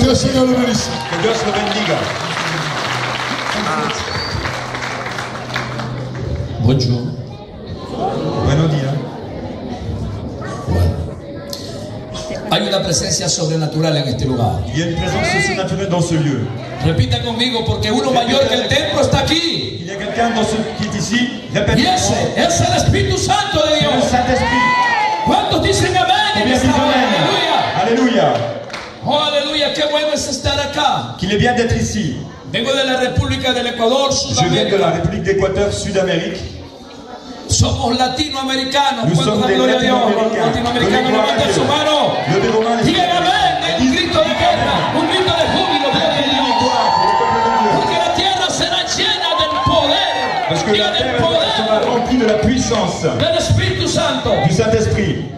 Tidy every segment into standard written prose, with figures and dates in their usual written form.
Que el Señor lo bendiga. Que Dios lo bendiga. Buongiorno. Buenos días. Hay una presencia sobrenatural en este lugar. Il y a une présence surnaturelle dans ce lieu. Repita conmigo, porque uno mayor que el templo está aquí. Il y a quelqu'un qui est ici. Répète. Y ese es el Espíritu Santo de Le Dios. Saint-Esprit. ¿Cuántos dicen amén en esta hora? Aleluya. Alléluia. Oh, aleluya, qué bueno es estar acá. Qu'il est bien d'être ici. Vengo de la República del Ecuador, Je viens de la Sudamérica. République d'Équateur, Sud-Amérique. Somos latinoamericanos. Nous ¿Cuántos sommes dan des gloria a Dios? latino-américains. Latinoamericanos, levanten su mano. Levez vos mains. Digan amén, en un grito de guerra, un grito de júbilo, gloria a Dios. Porque la tierra será llena del poder. Parce que la Digan el terre sera poder remplie de la puissance del Espíritu Santo. du Saint-Esprit.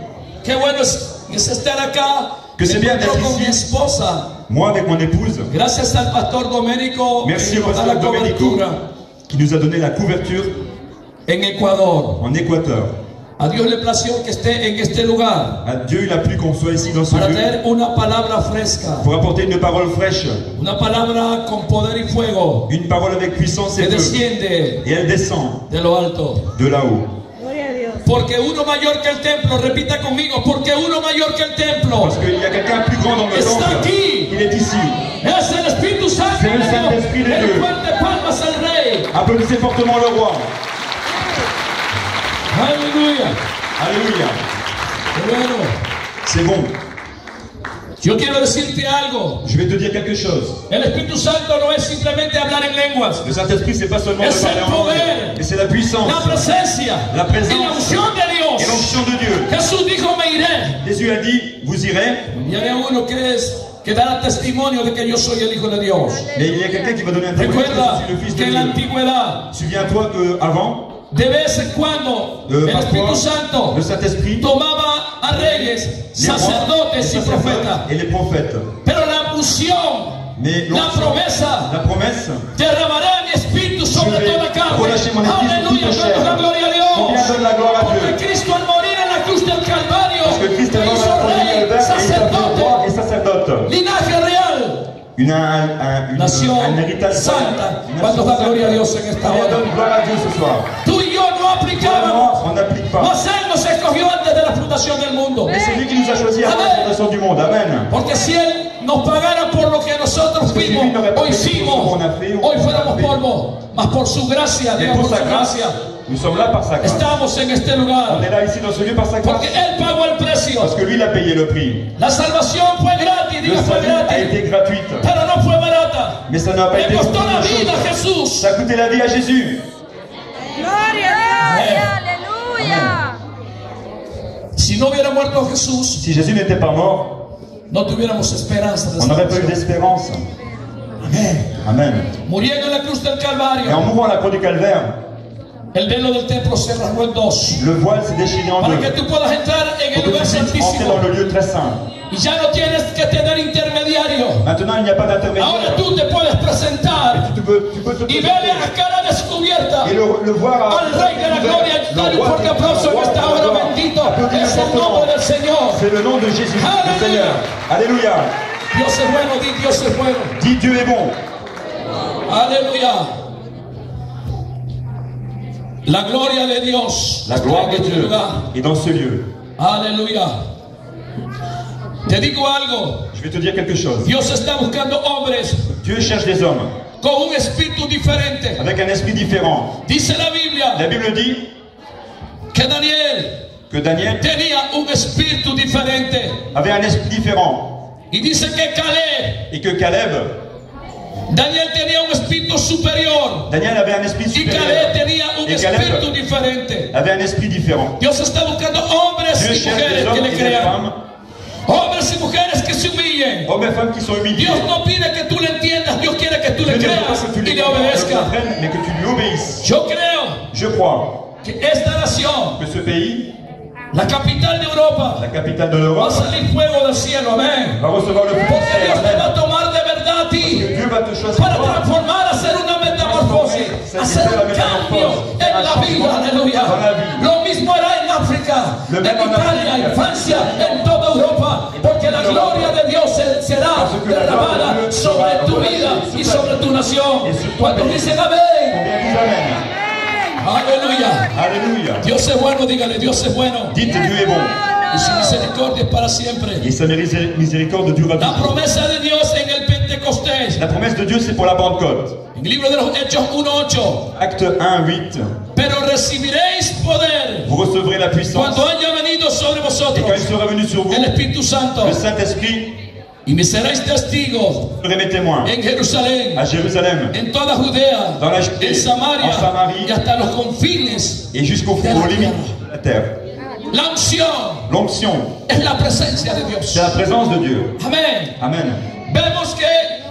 Qué bueno es estar acá. Que c'est bien encontró d'être con mi ici. esposa. Moi avec mon épouse. Gracias al pastor Domenico Merci que au nos da la pasteur Domenico cobertura qui nous a donné la couverture en Ecuador. en Équateur. A Dios le plació que esté en este lugar À Dieu, il a plu qu'on soit ici dans ce para lieu traer una palabra fresca, pour apporter une parole fraîche, una palabra con poder y fuego une parole avec puissance que et feu. desciende Et elle descend de lo alto. de là-haut. Porque uno mayor que el templo, repita conmigo, porque uno mayor que el templo Parce qu'il y a quelqu'un plus grand dans le está temple. aquí. Il est ici. Es el Espíritu Santo C'est le de Dios. Saint-Esprit de El Dieu. fuerte palmas al Rey. Applaudissez fortement le roi. Aleluya. Alléluia. Qué bueno. C'est bon. Yo quiero decirte algo. Je vais te dire quelque chose. El Espíritu Santo no es simplemente hablar en lenguas. Le Saint-Esprit, c'est pas seulement de Es parler el en langue, poder. mais c'est la puissance La presencia La presencia. y la unción de et Dios. l'onction de Dieu. Jesús dijo, me iré. Jésus a dit, vous irez, Y había uno que dará testimonio de que yo soy el Hijo de Dios. mais il y a quelqu'un qui va donner un témoignage que Recuerda je suis le Fils de que en la Dieu. antigüedad, Souviens-toi qu'avant, de vez en cuando, le el Espíritu pasteur, Santo le Saint-Esprit, tomaba a reyes, les rois, les sacerdotes y profetas. sacerdotes et les prophètes. Pero la unción, Mais la promesa, la promesse, derramará mi espíritu sobre Je vais toda carne. relâcher mon esprit sur Aleluya, toute damos la chair. gloria a Combien Dios. donne la gloire à Porque Dieu? Cristo al morir en la cruz del Calvario, Parce que Christ est te mort hizo à la croix du rey, Calvaire et il t'a fait roi et sacerdote, sacerdote. linaje real, Un héritage santa. royal. ¿Cuántos da gloria a Dios en esta Combien hora? donne gloire à Dieu ce soir? Tú y yo no aplicábamos, On n'applique pas. mas Él nos escogió antes de la fundación del mundo. Mais c'est lui qui nous a choisis avant la fondation du monde. Amen. Porque si Él nos pagara por lo que nosotros fuimos o hicimos, hoy fuéramos polvo, mas por su gracia, Et Dios, pour por sa su grâce, gracia, nous sommes là par sa grâce. estamos en este On lugar. est là ici dans ce lieu par sa grâce. Porque Él pagó el precio. Parce que lui, il a payé le prix. La salvación fue gratis, Le diga fue salut a gratis, été gratuite. pero no fue barata. Mais ça n'a pas été Le costó la beaucoup de vida a choses. Jesús. Ça a coûté la vie à Jésus. Gloria a Dios, aleluya. Si no hubiera muerto Jesús, Si Jésus n'était pas mort, no tuviéramos esperanza de on n'aurait pas eu salvación. d'espérance. Amen. Muriendo en la cruz del Et en Calvario, mourant à la croix du calvaire, el velo del templo se rasgó en dos. le voile s'est déchiré en Para deux. que tú puedas entrar en el Pour que lugar tu puisses entrer santísimo. dans le lieu très saint. Y ya no tienes que tener intermediario. Maintenant, il n'y a pas Ahora d'intermédiaire. tú te puedes presentar Tu peux te y verle a cara descubierta et le voir al Rey de la Gloria. Dale un fuerte aplauso en esta hora, bendito es el nombre del Señor. C'est le nom de Jésus, le Alléluia. Seigneur. Alléluia. Dios es bueno, di Dios es bueno. Dis Dieu est bon. Aleluya. La gloria de Dios La está gloire en de este Dieu lugar. est dans ce lieu. Aleluya. Te digo algo. Je vais te dire quelque chose. Dios está buscando hombres Dieu cherche des hommes con un espíritu diferente. avec un esprit différent. Dice la Biblia La Bible dit que Daniel que Daniel tenía un espíritu diferente. avait un esprit différent Y dice que Caleb, et que Caleb, Daniel tenía un espíritu superior. Daniel avait un esprit Y supérieur Caleb tenía un et espíritu Caleb diferente. avait un esprit différent. Dios está buscando hombres Dieu y cherche des mujeres que hommes le et des crean. femmes, Hombres y mujeres que se humillen. hommes et femmes qui sont humiliés. Dios no pide que tú le entiendas, Dios quiere que tú Dieu le ne veut creas pas que tu y les le obedezcas. comprennes, mais que tu lui obéisses. Yo creo Je crois que esta nación, que ce pays, la capital de Europa, la capitale de va a l'Europe, salir fuego del cielo, amén. va recevoir le feu du Porque ciel. Dios te va Amen. a tomar de verdad a ti Dieu va te choisir para toi transformar, hacer una metamorfosis, hacer un cambio en la vida, aleluya. Lo mismo hará en África, en Italia, en Francia, en toda Europa, porque la gloria de Dios será Parce que la gloire de derramada Dieu sobre sera tu relâchée vida sur y ta sobre vie. tu nación. Et sur ton Cuando pays. dicen amén, Combien disent Amen? aleluya. Alléluia. Dios es bueno, dígale, Dios es bueno. Dites Dieu est bon. Y su misericordia es para siempre. Et sa miséricorde dure à La toujours. promesa de Dios en el Pentecostés. La promesse de Dieu, c'est pour la Pentecôte. En el libro de los Hechos 1:8. Acte 1, 8. Pero recibiréis poder Vous recevrez la puissance. cuando haya venido sobre Et vosotros quand il sera venu sur vous, el Espíritu Santo. le Saint-Esprit, Y me seréis testigos vous serez mes témoins en Jerusalén, à Jérusalem en toda Judea, Dans la Judée, en Samaria, en Samarie, y hasta los confines. et jusqu'aux limites de la terre. La unción L'onction, es la presencia de Dios. c'est la présence de Dieu. Amén. Amen. Vemos que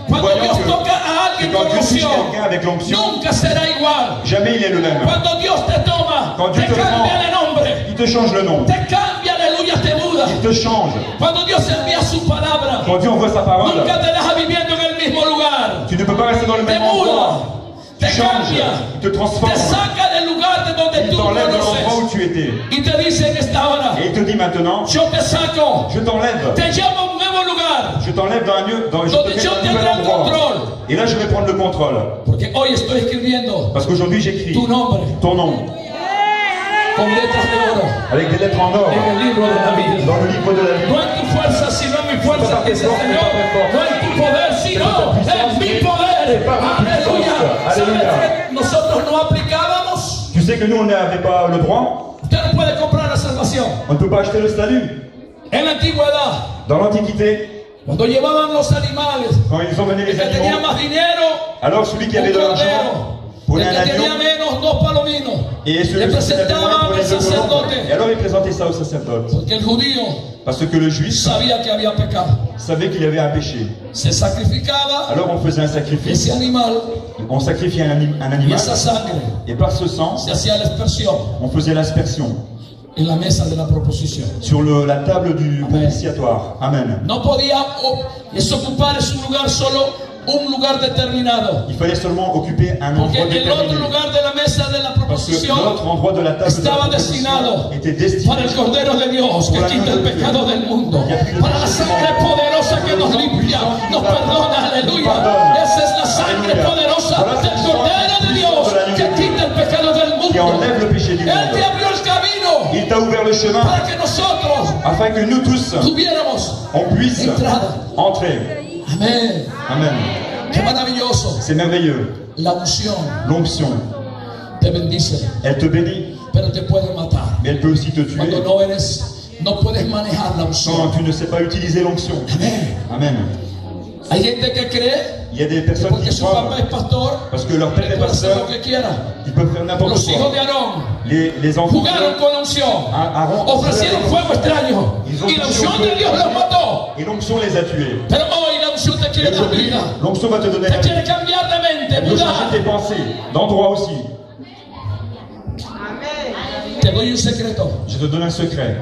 cuando Voyons Dios que- toca a alguien que con quand Dieu touche unción, quelqu'un avec l'onction, nunca será igual. jamais il est le même. Cuando Dios te toma, Quand Dieu te te cambia prend, el nombre, il te change le nom. te cambia, aleluya, te muda. Il te change. Cuando Dios envía su palabra, Quand Dieu envoie sa parole, nunca te deja viviendo en el mismo lugar. tu ne peux pas rester dans le Te même muda, endroit. te Tu changes, cambia, il te transforme. te saca del lugar de donde Il tú t'enlève de l'endroit où conoces tu étais. y te dice en esta hora, Et il te dit maintenant, yo te saco, je t'enlève. te llevo a un nuevo lugar, Je t'enlève dans un lieu, je donde te mets yo dans un tendré nouvel el endroit. control. Et là, je vais prendre le contrôle. Porque hoy estoy escribiendo Parce qu'aujourd'hui, j'écris tu nombre ton nom con letras de oro avec des lettres en or en el libro de la vida. dans le livre de la vie. No en tu fuerza, sino en mi fuerza, dice el Señor. No en tu poder, sino en mi poder. Aleluya. ¿Sabes que nosotros no aplicábamos? Tu sais que nous, on n'avait pas le droit. Usted no puede comprar la salvación. On ne peut pas acheter le salut. En la antigüedad, Dans l'Antiquité, cuando llevaban los animales, quand ils emmenaient el les que tenía animaux, más dinero, alors celui qui un avait de l'argent cordero. prenait El un que tenía agneau menos, dos palominos. et celui Le qui avait presentaban moins al prenait deux colons. sacerdote. Et alors il présentait ça au sacerdote. Porque el judío Parce que le juif sabía que había pecado. savait qu'il y avait un péché. Se sacrificaba Alors on faisait un sacrifice. ese animal On sacrifiait un y animal esa sangre et par ce sang, se hacía la expresión on faisait l'aspersion en la mesa de la proposición. sur la table du propitiatoire. Amen. No podía desocupar es un lugar solo, un lugar determinado. Il fallait seulement occuper un Porque endroit el otro déterminé. lugar de la mesa de la Parce que proposición l'autre endroit de la table de la estaba proposition destinado était destiné para el Cordero de Dios que quita el pecado del mundo, para la sangre poderosa que nos limpia, nos perdona, aleluya. Esa es la sangre poderosa del Cordero de Dios que quita el pecado del qui mundo. enlève le péché du Él te monde. abrió el camino Il t'a ouvert le chemin para que nosotros afin que nous tous, tuviéramos on puisse entrada. entrer. Amén. Amen. Qué maravilloso. C'est merveilleux. La unción L'onction, te bendice, elle te bénit, pero te puede matar. mais elle peut aussi te tuer Cuando no puedes manejar la quand unción. tu ne sais pas utiliser l'onction. Amen. Hay gente que cree Il y a des que personnes porque qui su croient, papá es pastor, parce que leur père que est puede hacer lo pasteur, que quiera. ils peuvent faire n'importe Los hijos de quoi. Aarón Les enfants jugaron con unción, Aaron ofrecieron fuego extraño y la unción de Dios los mató. et l'onction les a tués. Pero hoy la unción te quiere dar Aujourd'hui, vida, l'onction va te donner te la vie. quiere cambiar de mente, Elle peut changer mudar. tes pensées, d'endroit aussi. Te doy un secreto. Je te donne un secret.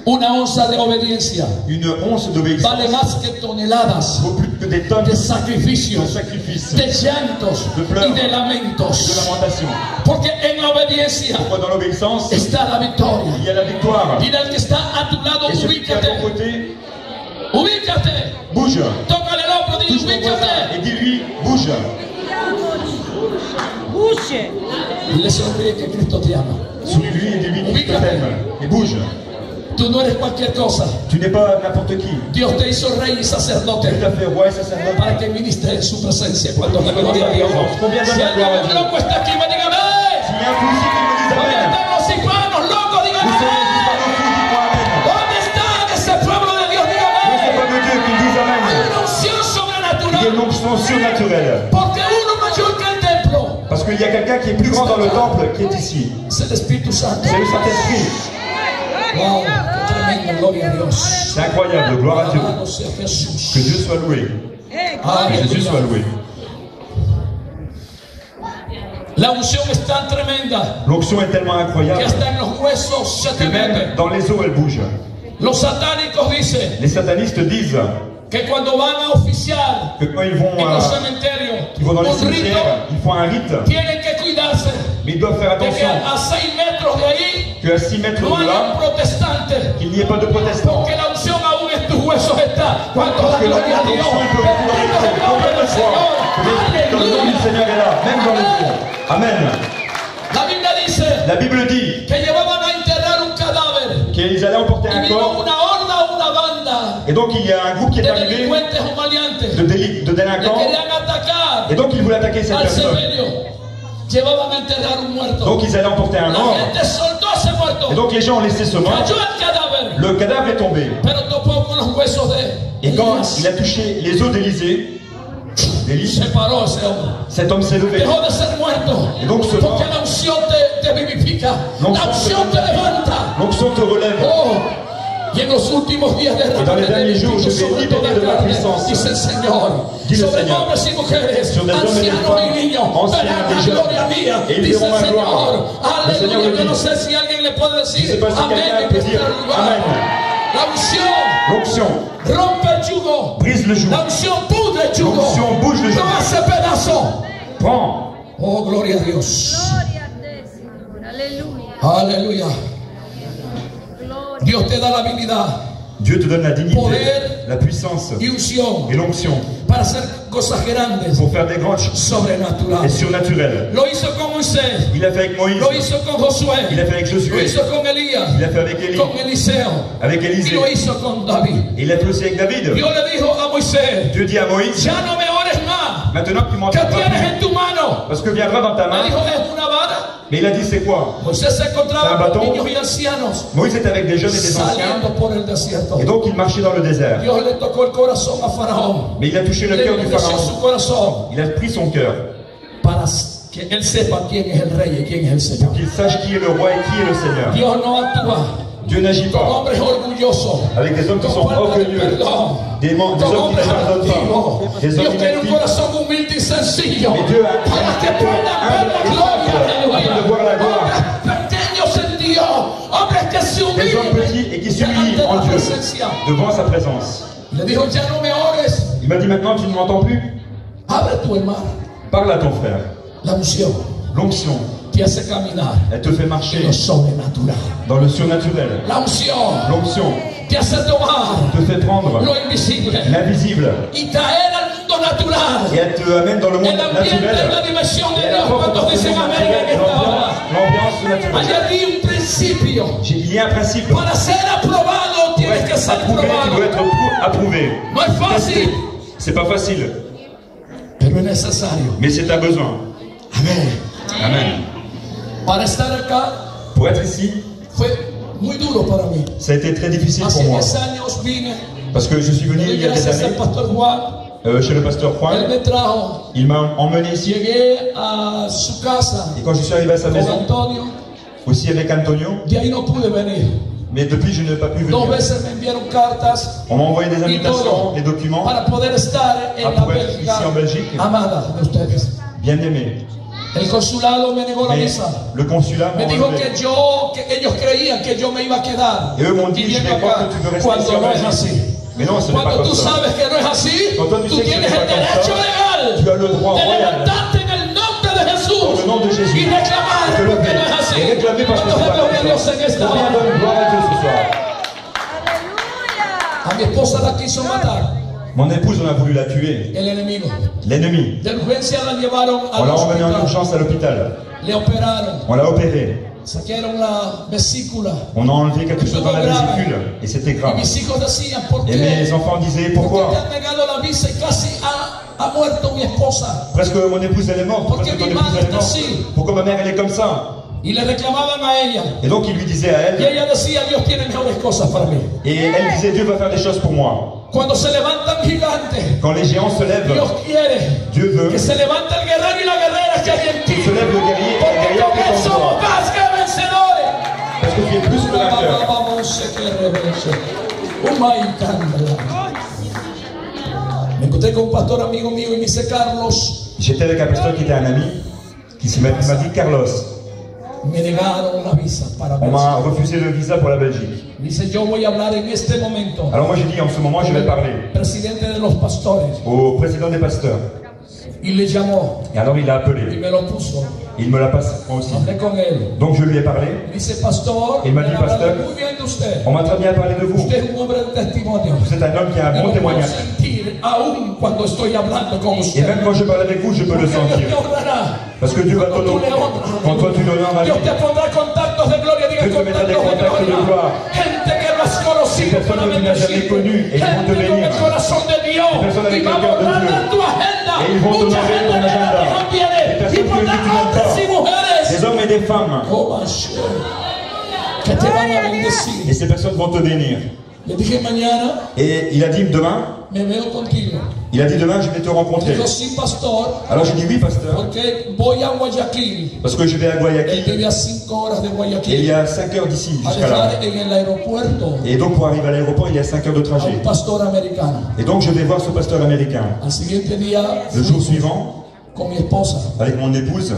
Una onza de obediencia Une once d'obéissance vale más que toneladas vaut plus que des tonnes de de sacrificios, sacrifices, de llantos de pleurs, y de de lamentos. lamentation. Porque en la obediencia Pourquoi dans l'obéissance, está la victoria. il y a la victoire. Dile al que está a tu lado, Et celui qui est à ton ubícate, côté, ubícate. bouge. Tócale el hombro, dile Touche ton voisin ubícate. et dis-lui, bouge. Dile sonríe que Cristo te ama. Souris-lui et dis-lui qu'il te t'aime. Et bouge. Tú no eres cualquier cosa. Tu n'es pas n'importe qui. Dios te hizo rey y Tu sacerdote t'as fait roi et sacerdote. para que ministres en su presencia cuando la gloria a Dios. Combien Si de alguien gloire à Dieu? loco está aquí, me diga S'il y a un fou ici qui me dise ¿Dónde Amen. están los hispanos locos? Dígame Vous serez amén. pas non fou, dis-moi Amen. ¿Dónde está ese pueblo de Dios? Vous Dígame c'est pas de Dieu qui disent Hay Amen. una unción Il y a sobrenatural. une onction surnaturelle. Porque uno mayor que el templo Parce qu'il y a quelqu'un qui est plus grand dans le temple qui est ici. es el Espíritu Santo. C'est le Saint-Esprit. Wow, qué tremendo, gloria a Dios. C'est incroyable, gloire à Dieu. Alabado sea Jesús. Que Dieu soit loué. Que Jésus soit loué. La unción es tan tremenda L'onction est tellement que incroyable hasta en los huesos se que te même mete. dans les eaux elle bouge. Los satánicos dicen Les satanistes disent que cuando van a oficiar que quand ils vont, en los cementerios ils vont dans les un rito, cimetières, ils font un rite, tienen que cuidarse mais ils doivent faire de que attention a 6 metros de ahí qu'à 6 mètres no de haya là, protestantes, qu'il n'y ait pas de protestants. porque la unción aún en tus huesos está Cuánto Parce da que la gloria a Dios. onction peut Bendito es el nombre del Señor. que le nom du Aleluya. Seigneur est là, même dans le fond. Amen. La Biblia dice La Bible dit que llevaban a enterrar un cadáver. qu'ils allaient emporter Y un vino corps. una horda, una banda Et donc il y a un groupe qui est de arrivé delincuentes o maleantes. de Le délinquants. querían atacar Et donc ils voulaient attaquer cette al personne. sepelio. Llevaban a enterrar un muerto. Donc ils allaient emporter un La mort. gente soltó a ese muerto. Et donc les gens ont laissé ce mort. Cayó el cadáver. Le cadavre est tombé. Pero topó con los huesos de Et quand Elías. il a touché les os d'Élisée, Se paró ese hombre. cet homme s'est levé. Dejó de ser muerto. Et donc ce mort, Porque la unción te vivifica. Donc, La unción te levanta. l'onction te relève. Oh, y en los últimos días de dans les derniers jours, je vais libérer de ma puissance. dice el Señor, Dit le sobre Seigneur. hombres y mujeres, Sur des hommes et des ancianos y femmes, niños, anciens verán et la jeunes. gloria mía, Et ils dice verront el ma gloire. Señor. Le Seigneur Aleluya, le yo dit. no sé si alguien le puede Je sais decir, pas si amén, quelqu'un en peut este dire lugar. Amen. La unción L'onction rompe el yugo, brise le joug. la unción pudre el yugo, L'onction bouge le lo joug. hace pedazo. Prends. Oh, gloria a Dios. Gloria a te, Señor. Aleluya. Aleluya. Gloria. Dios te da la habilidad Dieu te donne la dignité, Poder. la puissance y unción et l'onction para hacer cosas grandes, pour faire des grandes choses et sobrenaturales. surnaturelles. Lo hizo con Moisés, Il a fait avec Moïse, lo hizo con Josué, il a fait avec lo Josué, hizo con Elías, il a fait avec Élie, con Eliseo avec y Élisée, lo hizo con David. et il a fait aussi avec David. Dios le dijo a Moisés, Dieu dit à Moïse, ya no me ores más. maintenant que tu ¿Qué m'entends pas tienes plus, en tu mano? parce que viendra dans ta Le main. dijo, es una vara. Mais il a dit, c'est quoi? Moisés se C'est un encontraba bâton. con niños y ancianos Moïse était avec des jeunes et des anciens, saliendo por el desierto. et donc il marchait dans le désert. Dios le tocó el corazón a Faraón. Mais il a touché le Le cœur du endureció pharaon. su corazón Il a pris son cœur para que él sepa quién es el rey y quién es el Señor. pour qu'il sache qui est le roi et qui est le Seigneur. Dios no actúa Dieu n'agit con pas hombres orgullosos, avec des hommes qui con sont falta de orgueilleux, perdón, des con hommes qui ne hombres pardonnent altivos. pas, des Dios hommes quiere un inactifs. corazón humilde y sencillo Mais Dieu a para que puedan ver la gloria. afin de voir la gloire. Hombres pequeños en Dios, hombres que se Des hommes humillan petits et qui s'humilient en ante la Dieu presencia. devant sa présence. Le dijo, ya no me ores, Il m'a dit, maintenant tu ne m'entends plus? abre tu hermano. Parle à ton frère. La unción L'onction, te hace caminar elle te fait en marcher lo sobrenatural. dans le surnaturel. La unción L'onction te hace tomar te fait prendre lo invisible l'invisible y traer al mundo natural et elle te amène dans le monde el ambiente de la naturel. dimensión de Et elle Dios. apporte dans ¿Cuántos ce dicen monde amén en naturel esta hora? l'ambiance naturelle. Hay allí un principio. Il y a un principe. Para ser aprobado Pour tienes que être ser approuvé, tu probado. dois être approuvé. No es fácil, C'est pas facile, pero es necesario. mais c'est un besoin. Amén. Amen. Para estar acá Pour être ici, fue muy duro para mí. ça a été très difficile Hace pour moi. 10 años vine, Parce que je suis venu le doy il y a des gracias al années pastor Juan. chez le pasteur Él Juan. me trajo. Il m'a emmené ici. Llegué a su casa Et quand je suis arrivé à sa con maison, Antonio. aussi avec Antonio, De ahí no pude venir. mais depuis je n'ai pas pu 2 venir. veces me enviaron cartas On m'a envoyé des y invitations, todo des documents, para poder estar en la pour être Bélgica ici en Belgique, amada de ustedes. bien aimé. El consulado me negó la Mais visa. le consulat Me m'a dijo enlevé. que ellos creían que yo me iba a quedar Et eux m'ont dit, je viviendo vais croire acá que tu veux rester cuando ici en no es Belgique. así. Mais non, ce n'est pas Cuando comme tú ça. sabes que no es así, Quand toi, tu tú sais que tienes ce n'est el pas comme derecho ça, legal tu as le droit de royal levantarte en el nombre de Jesús dans le nom de Jésus. y reclamar de te porque lever no es así. et réclamer parce que ¿Cuántos c'est de pas gloria a Dios comme en ça. esta Combien hora? donne gloire à Dieu ce soir? Aleluya. A mi esposa la quiso matar Mon épouse, on a voulu la tuer. el enemigo. L'ennemi. De urgencia la llevaron On al l'a emmené en hospital. urgence à l'hôpital. Le operaron, On l'a opéré. saquaron la vesícula. On a enlevé quelque chose dans la vésicule. Et c'était Y grave. mis hijos decían, ¿por Et qué? mes enfants disaient, ¿Por qué te pourquoi? han negado la visa y casi ha muerto mi esposa? Presque mon épouse, elle est morte. Porque Presque ton mi épouse, madre elle est está morte. así. Pourquoi ma mère, elle est comme ça? Y le reclamaban a ella. Et donc, il lui disait à Y elle, ella decía, Dios tiene mejores cosas para mí. et elle disait, Dieu va faire des choses pour moi. Cuando se levantan gigantes, Quand les géants se lèvent, Dios quiere Dieu veut que se levante el guerrero y la guerrera que hay en ti. se lève le guerrier et la Porque guerrière con qui él est en somos toi. más que vencedores. Parce que tu es plus que vainqueur. Me encontré con un pastor amigo mío y me dice, Carlos, J'étais avec un pasteur qui était un ami, qui m'a dit, Carlos, me negaron la visa para on m'a Bélgica. refusé le visa pour la Belgique. Dice, yo voy a hablar en este momento Alors moi j'ai dit, en ce moment, je con vais el parler presidente de los pastores. au président des pasteurs. Y le llamó Et alors il a y appelé. me lo puso Il me la passe moi aussi. Hablé con él. Donc je lui ai parlé. Me dice, pastor, Il m'a me dit, han hablado pasteur, muy bien de usted. On m'a très bien parlé de vous. Usted es un hombre de testimonio. Vous êtes un homme qui a un Me bon lo puedo témoignage. sentir aún cuando estoy hablando con Et usted. même quand je parle avec vous, je peux le Porque Dios sentir. te honrará. Parce que Dieu va Cuando tú t'honorer. le honras. Quand toi tu l'honores à lui, Dios te pondrá contactos de gloria, diga Dieu te mettra des contactos de contacts de gloria. gloire. Gente que no has conocido, Des personnes que tu n'as jamais connues et ils vont te gente con bénir. el corazón de Dios. Des personnes avec Y va le a cœur de borrar Dieu. de tu agenda. Et ils vont Mucha t'honorer gente ton que agenda. te conviene. Des personnes Y que pondrá tu n'aimes hombres y pas. mujeres. des hommes et des femmes. Oh, Mashiach, que te van a Et bendecir. ces personnes vont te bénir. Le dije mañana, Et il a dit demain, me veo contigo. il a dit demain, je vais te rencontrer. Dijo, sí, pastor, Alors j'ai dit oui, pasteur, porque voy a Guayaquil. parce que je vais à Él Guayaquil. vive a 5 horas de Et il Guayaquil. y a 5 heures d'ici A jusqu'à là. dejar en el aeropuerto Et donc pour arriver à l'aéroport, il y a 5 heures de a trajet. un pastor americano. Et donc je vais voir ce pasteur américain. Al siguiente día, Le jour suivant, con mi esposa. avec mon épouse,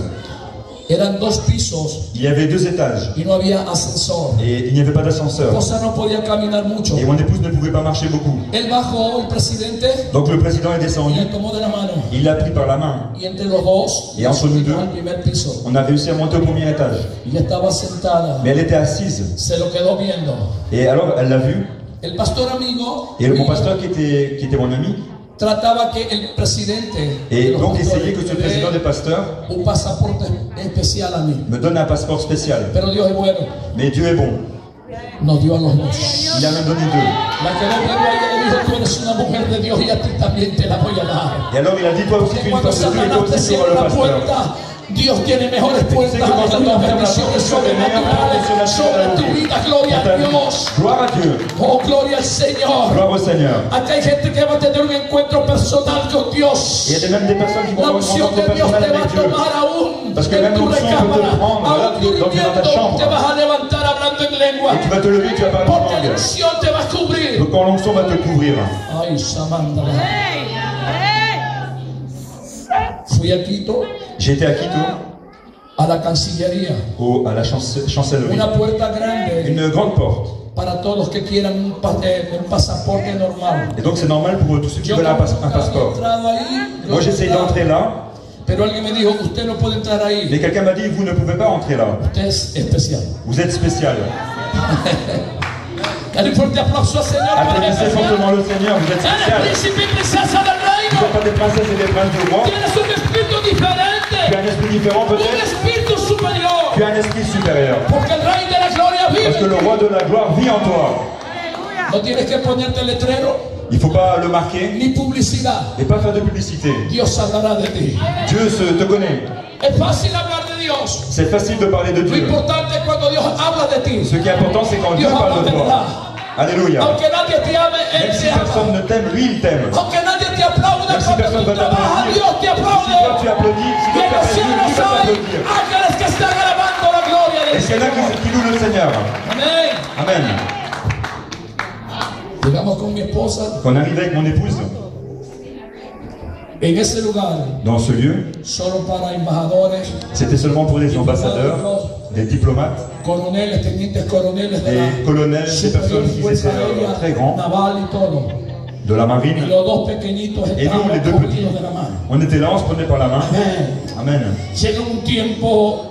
Eran 2 pisos il y avait 2 étages. y no había ascensor. Et il n'y avait pas Mi d'ascenseur. esposa no podía caminar mucho. Et mon épouse ne pouvait pas marcher beaucoup. Él bajó, el presidente, Donc le président est y descendu. le tomó de la mano. Il l'a pris par la main. Y entre los dos, Y entre nous subimos deux, al primer piso. On a réussi à monter au premier étage. Y ella estaba sentada. Mais elle était assise. Se lo quedó viendo. Et alors elle l'a vu. El pastor amigo Et mon pasteur qui était mon ami. trataba que el presidente Et de los donc pastores essayait que ce me dé président des pasteurs un pasaporte especial a mí. me donne un passeport spécial. Pero Dios es bueno. Mais Dieu est bon. Nos dio a los dos. Il a même donné 2. La que no viendo a ella le dijo, tú eres una mujer de Dios y a ti también te la voy a dar. Et alors il a dit, toi aussi tu es une Cuando femme de Dieu et toi Satanás te aussi tu auras cierra le la pasteur. puerta, Dios tiene mejores puertas que cuando abiertas, Dios te abre la bendiciones puerta, sobrenaturales sobre tu vida. Gloria a Dios. Gloire à Dieu. Oh, gloria al Señor. Gloire au Seigneur. Acá hay gente que va a tener un encuentro personal con Dios. Et il y a même des personnes qui vont La avoir une unción rencontre de Dios te personnelle va a avec Dieu. tomar aún Parce que en même tu l'onction peut recámara, te prendre, là, aún dans ta durmiendo, chambre. te vas a levantar hablando en lengua. Et tu vas te lever, tu vas parler en Porque la langue. unción te va a cubrir. Donc quand l'onction va te couvrir. Ay, Samantha. Fui a Quito, J'étais à Quito, a la Cancillería. à la chancellerie. Una puerta grande Une grande porte. para todos los que quieran un pasaporte normal. Et donc c'est normal pour tous ceux qui Yo veulent un nunca había passeport. entrado ahí, Moi j'essaye d'entrer là, pero alguien me dijo, usted no puede entrar ahí. mais quelqu'un m'a dit, vous ne pouvez pas entrer là. Usted es especial. Vous êtes spécial. Dale un fuerte aplauso al Señor. Porque es Applaudissez especial. fortement le Seigneur, vous êtes Eres spécial. príncipe y princesa del Vous reino. n'êtes pas des princesses et des princes du roi. Tienes un espíritu Tu as diferente. un esprit différent Un peut-être. espíritu superior. Tu as un esprit supérieur. Porque el rey de la gloria Parce que vive. le roi de la gloire vit en toi. No tienes que ponerte letrero Il ne faut pas le marquer ni publicidad. et pas faire de publicité. Dios hablará de ti. Dieu te connaît. Es fácil hablar de Dios. C'est facile de parler de Lo Dieu. importante es cuando Dios habla de ti. Ce qui est important, c'est quand Dieu Dios habla parle de de toi. verdad. Alléluia. Aunque nadie te ame, Él Même si te ama. personne ne t'aime, lui il t'aime. Aunque nadie te aplaude Même si cuando personne tú va trabajas, t'applaudir. Dios te Si toi aplaude. tu applaudis, si Y Dieu en los t'applaudit, cielos lui va hay t'applaudir. ángeles que están alabando la gloria del Est-ce qu'il y en a Señor. qui louent le Seigneur? Amén. Amen. Llegamos con mi esposa Quand on arrive avec mon épouse, en ese lugar, dans ce lieu, solo para embajadores, c'était seulement pour les ambassadeurs, des diplomates, coroneles, tenientes coroneles de la des colonels, des superior personnes qui fuerza étaient aérea, très grands, naval y todo. de la Y marine. los dos pequeñitos Et nous, les estaban deux petits, cogidos de la mano. on était là, on se prenait par la main. Amén. Amen. Llega un tiempo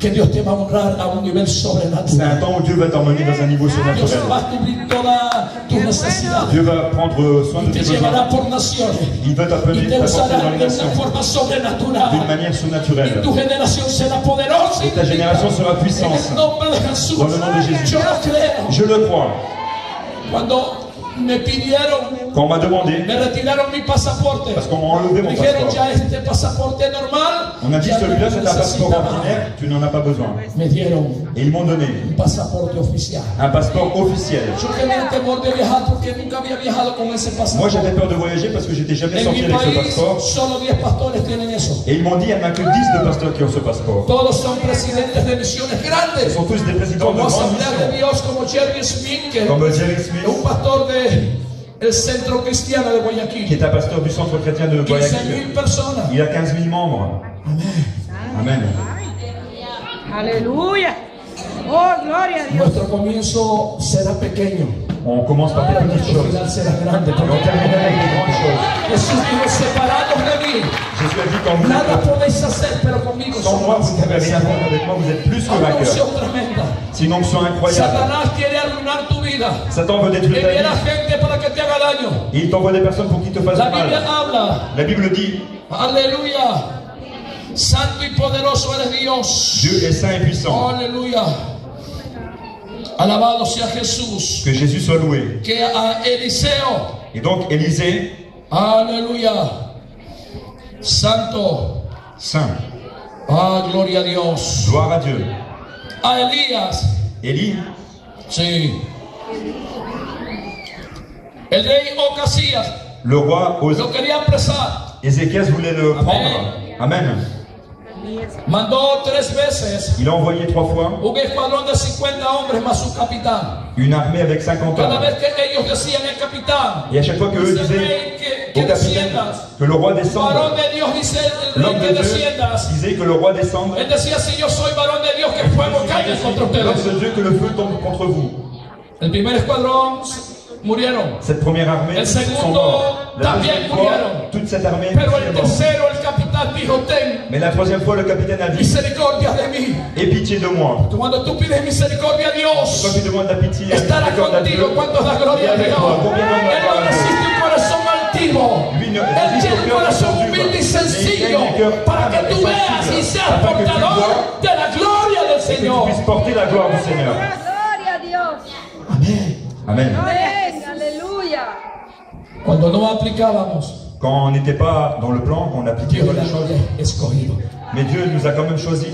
que Dios te va a honrar a un nivel C'est un sobrenatural. temps où Dieu va t'emmener dans un niveau Dios va surnaturel. a cubrir todas tus necesidades Dieu va prendre soin y de te tes besoins. llevará por naciones Il va y t'appeler, te t'apporter usará dans les de nations una forma d'une sobrenatural. manière surnaturelle. Y tu generación será poderosa y Ta génération sera en puissance. el nombre de Jesús. Dans le nom de Jésus. Yo lo creo. Je le crois. Cuando me pidieron, Quand on m'a demandé, me retiraron mi pasaporte. parce qu'on m'a enlevé Me mon dijeron passeport, ya este pasaporte normal. on a dit ya celui-là no c'est un passeport necesitaba. ordinaire, tu n'en as pas besoin. Me dieron Et ils m'ont donné un pasaporte oficial. un passeport officiel. Yo tenía temor de viajar porque nunca había viajado con ese Moi pasaporte. j'avais peur de voyager parce que j'étais jamais En sorti mi avec ce país passeport. solo 10 pastores tienen eso. Et ils m'ont dit, il n'y en a que 10 de pasteurs qui ont ce passeport. Todos son presidentes de misiones Ils grandes. sont tous des présidents de Como grandes Asamblea de missions. Dios, como Jerry Smith, que Comme Jerry es Smith, un pastor de el Centro Cristiano de qui Guayaquil. est un pasteur du centre chrétien de 15,000 Guayaquil. personas. Il a 15 000 membres. Amen. Aleluya. Oh, gloria a Dios. Nuestro comienzo será pequeño. On commence par des Para petites nuestro choses. final será grande. Et on Porque termine avec des grandes choses. Jesús dijo, separados de mí, Jésus a dit quand vous nada êtes podéis hacer, pero conmigo sans moi, vous ne pouvez rien vencedores. faire. Avec moi, vous êtes plus que Una vainqueur. unción tremenda. C'est une onction incroyable. Satanás quiere arruinar tu vida. Satan veut détruire ta Envía vie. gente para que te haga daño. Et il t'envoie des personnes pour qu'ils te fassent La mal. Biblia habla, La Bible dit, aleluya, santo y poderoso eres Dios. Dieu est saint et puissant. Aleluya. Alabado sea Jesús. Que Jésus soit loué. Que a Eliseo, Et donc, Élisée, aleluya, santo, saint, gloria a Dios. gloire à Dieu. A Elías, Élie, sí. El rey Ocasías le roi lo quería apresar. Ézéchias voulait le prendre. Amen. Mandó 3 veces Il a envoyé 3 fois un escuadrón de 50 hombres más su capitán. une armée avec 50 Cada hommes. vez que ellos decían el capitán, Et à chaque fois qu'eux dice el disaient rey que au capitaine desciendas. que le roi Varón descende, de Dios dice el l'homme rey de que Dieu desciendas. disait que le roi descende. Él decía, si yo soy varón de Dios, que fuego caiga contra L'homme ustedes. de Dieu, que le feu tombe contre vous. El primer escuadrón murieron, Cette première armée, El sont segundo morts. La también deuxième fois, murieron. toute cette armée pero est el morte. tercero, el capitán dijo, ten Mais la troisième fois, le capitaine a dit, misericordia de mí. aie pitié de moi. Cuando tú pides misericordia a Quand Dios, tu demandes la pitié, estará l'accorde à Dieu. contigo. ¿Cuántos da Il est gloria a avec Dios? toi. Combien donne la Él gloire no à Dieu? resiste un corazón altivo. Lui ne Él résiste tiene au un cœur corazón qui humilde y s'endure. Mais il sencillo a un cœur para que humble tú et veas sensible, y seas afin que tu portador vois de la gloria del et que tu Señor. puisses porter la gloire du Seigneur. Gloria a Dios. Amen. Amen. Amén. Aleluya. Cuando no aplicábamos, Quand on n'était pas dans le plan, on appliquait Dios pas les nos choses. había escogido. Mais Dieu nous a quand même choisis.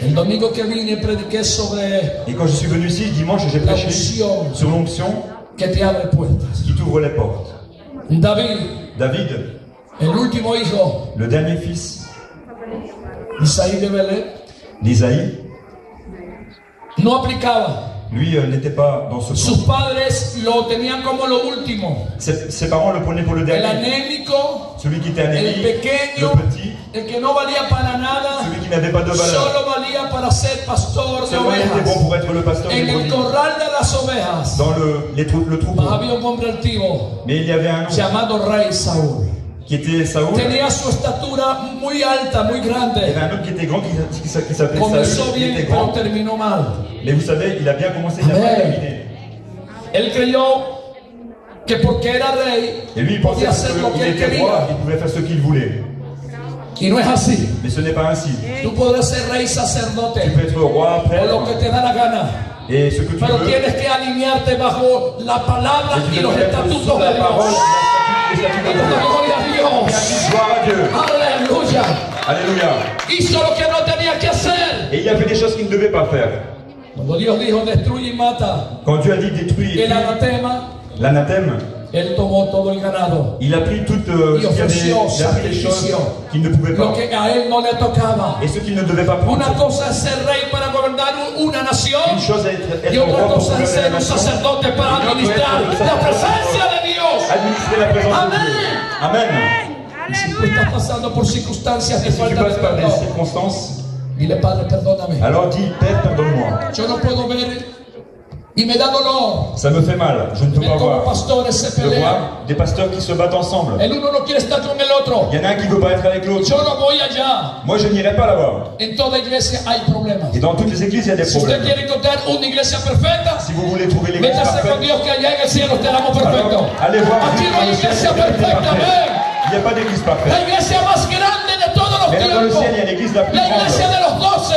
El domingo que vine prediqué sobre Et quand je suis venu ici, dimanche, j'ai la prêché unción sur l'onction que te abre puertas. qui t'ouvre les portes. David, David, el último hijo, le dernier fils Isaí de Belén, d'Isaïe, no aplicaba. lui n'était pas dans ce plan. Sus padres lo tenían como lo último. Ses parents le prenaient pour le El dernier. anémico, Celui qui était el anémique, pequeño, le petit, el que no valía para nada, celui qui n'avait pas de valeur. solo valía para ser pastor de Seulement il était bon ovejas. pour être le pasteur En des el brebis. corral de las ovejas Dans le troupeau. había un hombre altivo Mais il y avait un homme llamado Rey Saúl. qui était Saoul. Tenía su estatura muy alta, muy Il y grande. avait un homme qui était grand, qui s'appelait Comenzó Saül, qui bien, était pero grand. terminó mal. Mais vous savez, il a bien commencé, il a Amen. pas terminé. Él creyó que porque era rey Et lui, il pensait podía hacer lo que qu'il él était roi, quería. il pouvait faire ce qu'il voulait. Y no es así. Mais ce n'est pas ainsi. Tú podrás ser rey Tu sacerdote peux être roi, o lo que prêtre, te da la gana. et ce que tu Pero veux. tienes que alinearte bajo la palabra Et tu y peux los être estatutos sous de la parole, Dios. les statuts de Dieu. Gloria a Dios. Gloire à Dieu. Aleluya. Alléluia. Hizo lo que no tenía que hacer. Et il a fait des choses qu'il ne devait pas faire. Cuando Dios dijo destruye y mata Quand Dieu a dit détruis el anatema, l'anathème, él tomó todo el ganado. il a pris toutes Y ofreció il a pris les choses sacrificio. qu'il ne pouvait Lo pas. que a él no le tocaba. Et ce qu'il ne devait pas prendre. Una cosa es ser rey para gobernar una nación. Une chose est être Y otra roi pour cosa es gouverner la ser un nation. sacerdote para Une autre est administrar être la presencia de Dios. administrer la présence de Dieu. Amen. Y si tú estás pasando por circunstancias de Et si tu falta de passes par des perdón, circonstances, dile Padre, perdóname. alors dis, Père, pardonne-moi. Yo no puedo ver y me da dolor Ça me fait mal, je ne peux ver pas cómo voir. pastores se De pelean. voir des pasteurs qui se battent ensemble. El uno no quiere estar con el otro. Il y en a un qui ne veut pas être avec l'autre. Yo no voy allá. Moi, je n'irai pas là-bas. En toda iglesia hay problemas. Et dans toutes les églises, il y a des Si usted problèmes. quiere encontrar una iglesia perfecta, Si vous voulez trouver l'église métase con parfaite, Dios que allá en el cielo estaremos perfectos. alors allez voir Aquí Dieu no dans hay le ciel, iglesia il y a l'église perfecta, parfaite. amén. Il n'y a pas d'église parfaite. La iglesia más grande de todos los Mais là, dans le tiempos. ciel, il y a l'église la plus La iglesia grande. de los 12.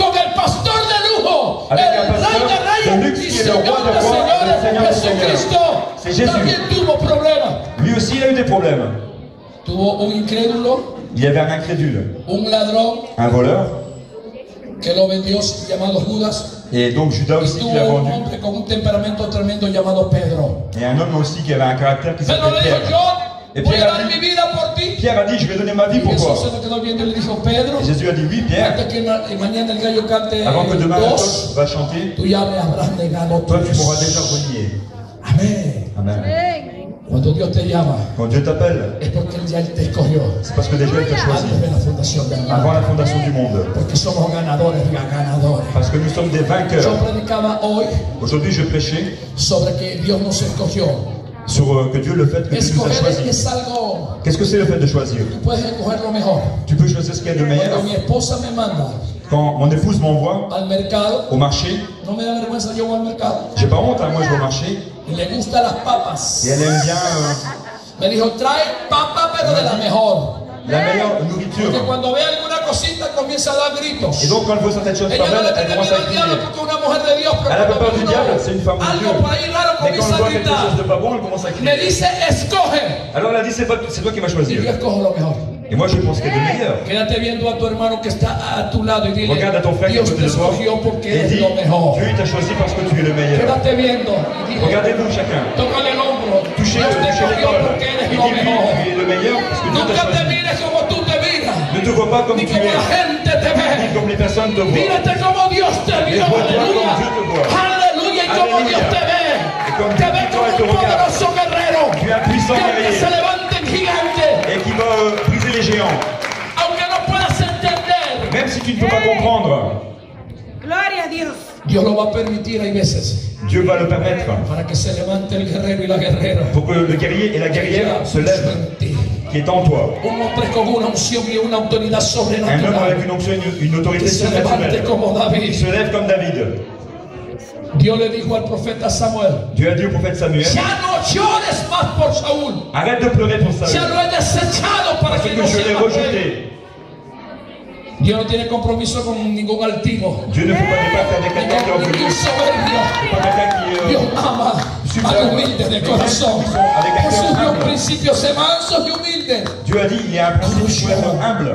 Con el pastor de lujo. Avec un El rey pasteur de de reyes luxe y qui est le señor roi de de rois, le señores. Seigneur de seigneurs. Jesucristo C'est Jésus. también tuvo problemas. Lui aussi, il a eu des problèmes. Tuvo un incrédulo, Il y avait un incrédule, un ladrón un voleur, que lo vendió llamado Judas. et donc Judas Y aussi qui tuvo l'a un vendu. hombre con un temperamento tremendo llamado Pedro. Et un homme aussi qui avait un caractère qui Pedro s'appelait le dijo, Pierre. yo Et voy a Pierre a dar dit- mi vida por ti. Pierre a dit, je vais donner ma vie Y pour toi. Jesús se lo quedó viendo y le dijo, Pedro, Et Jésus a dit, oui, Pierre, antes que mañana el gallo cante avant que demain la dos, cloche va chanter, tú ya me habrás negado toi tu tres. pourras déjà renier. Amén. Amen. Amén. Cuando Dios te llama, Quand Dieu t'appelle, es porque Él ya Él te escogió c'est parce que déjà il t'a choisi antes de la fundación del mundo. avant la fondation du monde. Porque somos ganadores, ganadores. Parce que nous sommes des vainqueurs. Yo predicaba hoy Aujourd'hui, je prêchais sobre que Dios nos escogió. sur que Dieu, le fait que Dieu nous a Escoger choisis. es algo, Qu'est-ce que c'est le fait de choisir? tú puedes escoger lo mejor. Tu peux choisir ce qu'il y a de meilleur. Cuando mi esposa me manda Quand mon épouse m'envoie al mercado, au marché, no me da vergüenza, yo voy al mercado. j'ai pas honte, hein, moi je vais au marché Y le gustan las papas. et elle aime bien Me dijo, trae papa, pero de la mejor. la meilleure nourriture. Porque cuando ve alguna cosita comienza a dar gritos. Et donc quand elle veut certaines choses Ella par no le elle, elle tiene commence miedo à al diablo crier. porque una mujer de Dios, pero Elle a pas cuando peur du uno diable, ve c'est une femme de Dieu. algo por ahí raro Mais quand comienza on a voit quelque chose de gritar. pas bon, elle commence à Me crier. dice, escoge. Alors elle a dit, c'est toi qui vas Y choisir. yo escojo lo mejor. Et moi je pense qu'il y a de meilleur. Quédate viendo a tu hermano que está a tu lado y dile, Regarde à ton frère qui est à Dios côté te de toi escogió porque et eres dis, lo mejor. Dieu il t'a choisi parce que tu es le meilleur. Quédate viendo y dile, Regardez-vous chacun. tócale el hombro. Touchez Dios te escogió l'épaule. porque Et eres dis, lo lui, mejor. tu es le meilleur parce que Dieu t'a Nunca te choisi. mires como tú te miras, Ne te vois pas comme ni tu como la es, gente te ni ve. comme les personnes te voient. Mírate como Dios te vio, Mais vois-toi aleluya. comme Dieu te voit. Aleluya, y como Aleluya. Dios te ve. comme Te Dieu ve te como voit et te un regarde. poderoso guerrero. Tu es un puissant Que aunque se guerrier levanten gigantes, et qui va briser les géants. aunque no puedas entender, Même si tu ne peux pas comprendre, Gloria a Dios. Dios lo va a permitir, hay veces, Dieu va le permettre para que se levante el guerrero y la guerrera. pour que le guerrier et la guerrière se lèvent, En ti. qui est en toi. Un hombre con una unción y una autoridad Un homme sobrenatural. avec une onction, une autorité Que se levante surnaturelle. como Il David. se lève comme David. Dios le dijo al profeta Samuel, Dieu a dit au prophète Samuel, ya no llores más por Saúl. arrête de pleurer pour Ya Saül, lo he desechado para parce que que no je l'ai sea más él. rejeté. Dios no tiene compromiso con ningún altivo, Dieu ne fait pas des pactes avec ni quelqu'un qui est con orgueilleux. ningún soberbio. Pas quelqu'un qui Dios ama al humilde de corazón. Jesús dio un principio, sé mansos y humildes. Dieu a dit, il y a un principe pour être humble.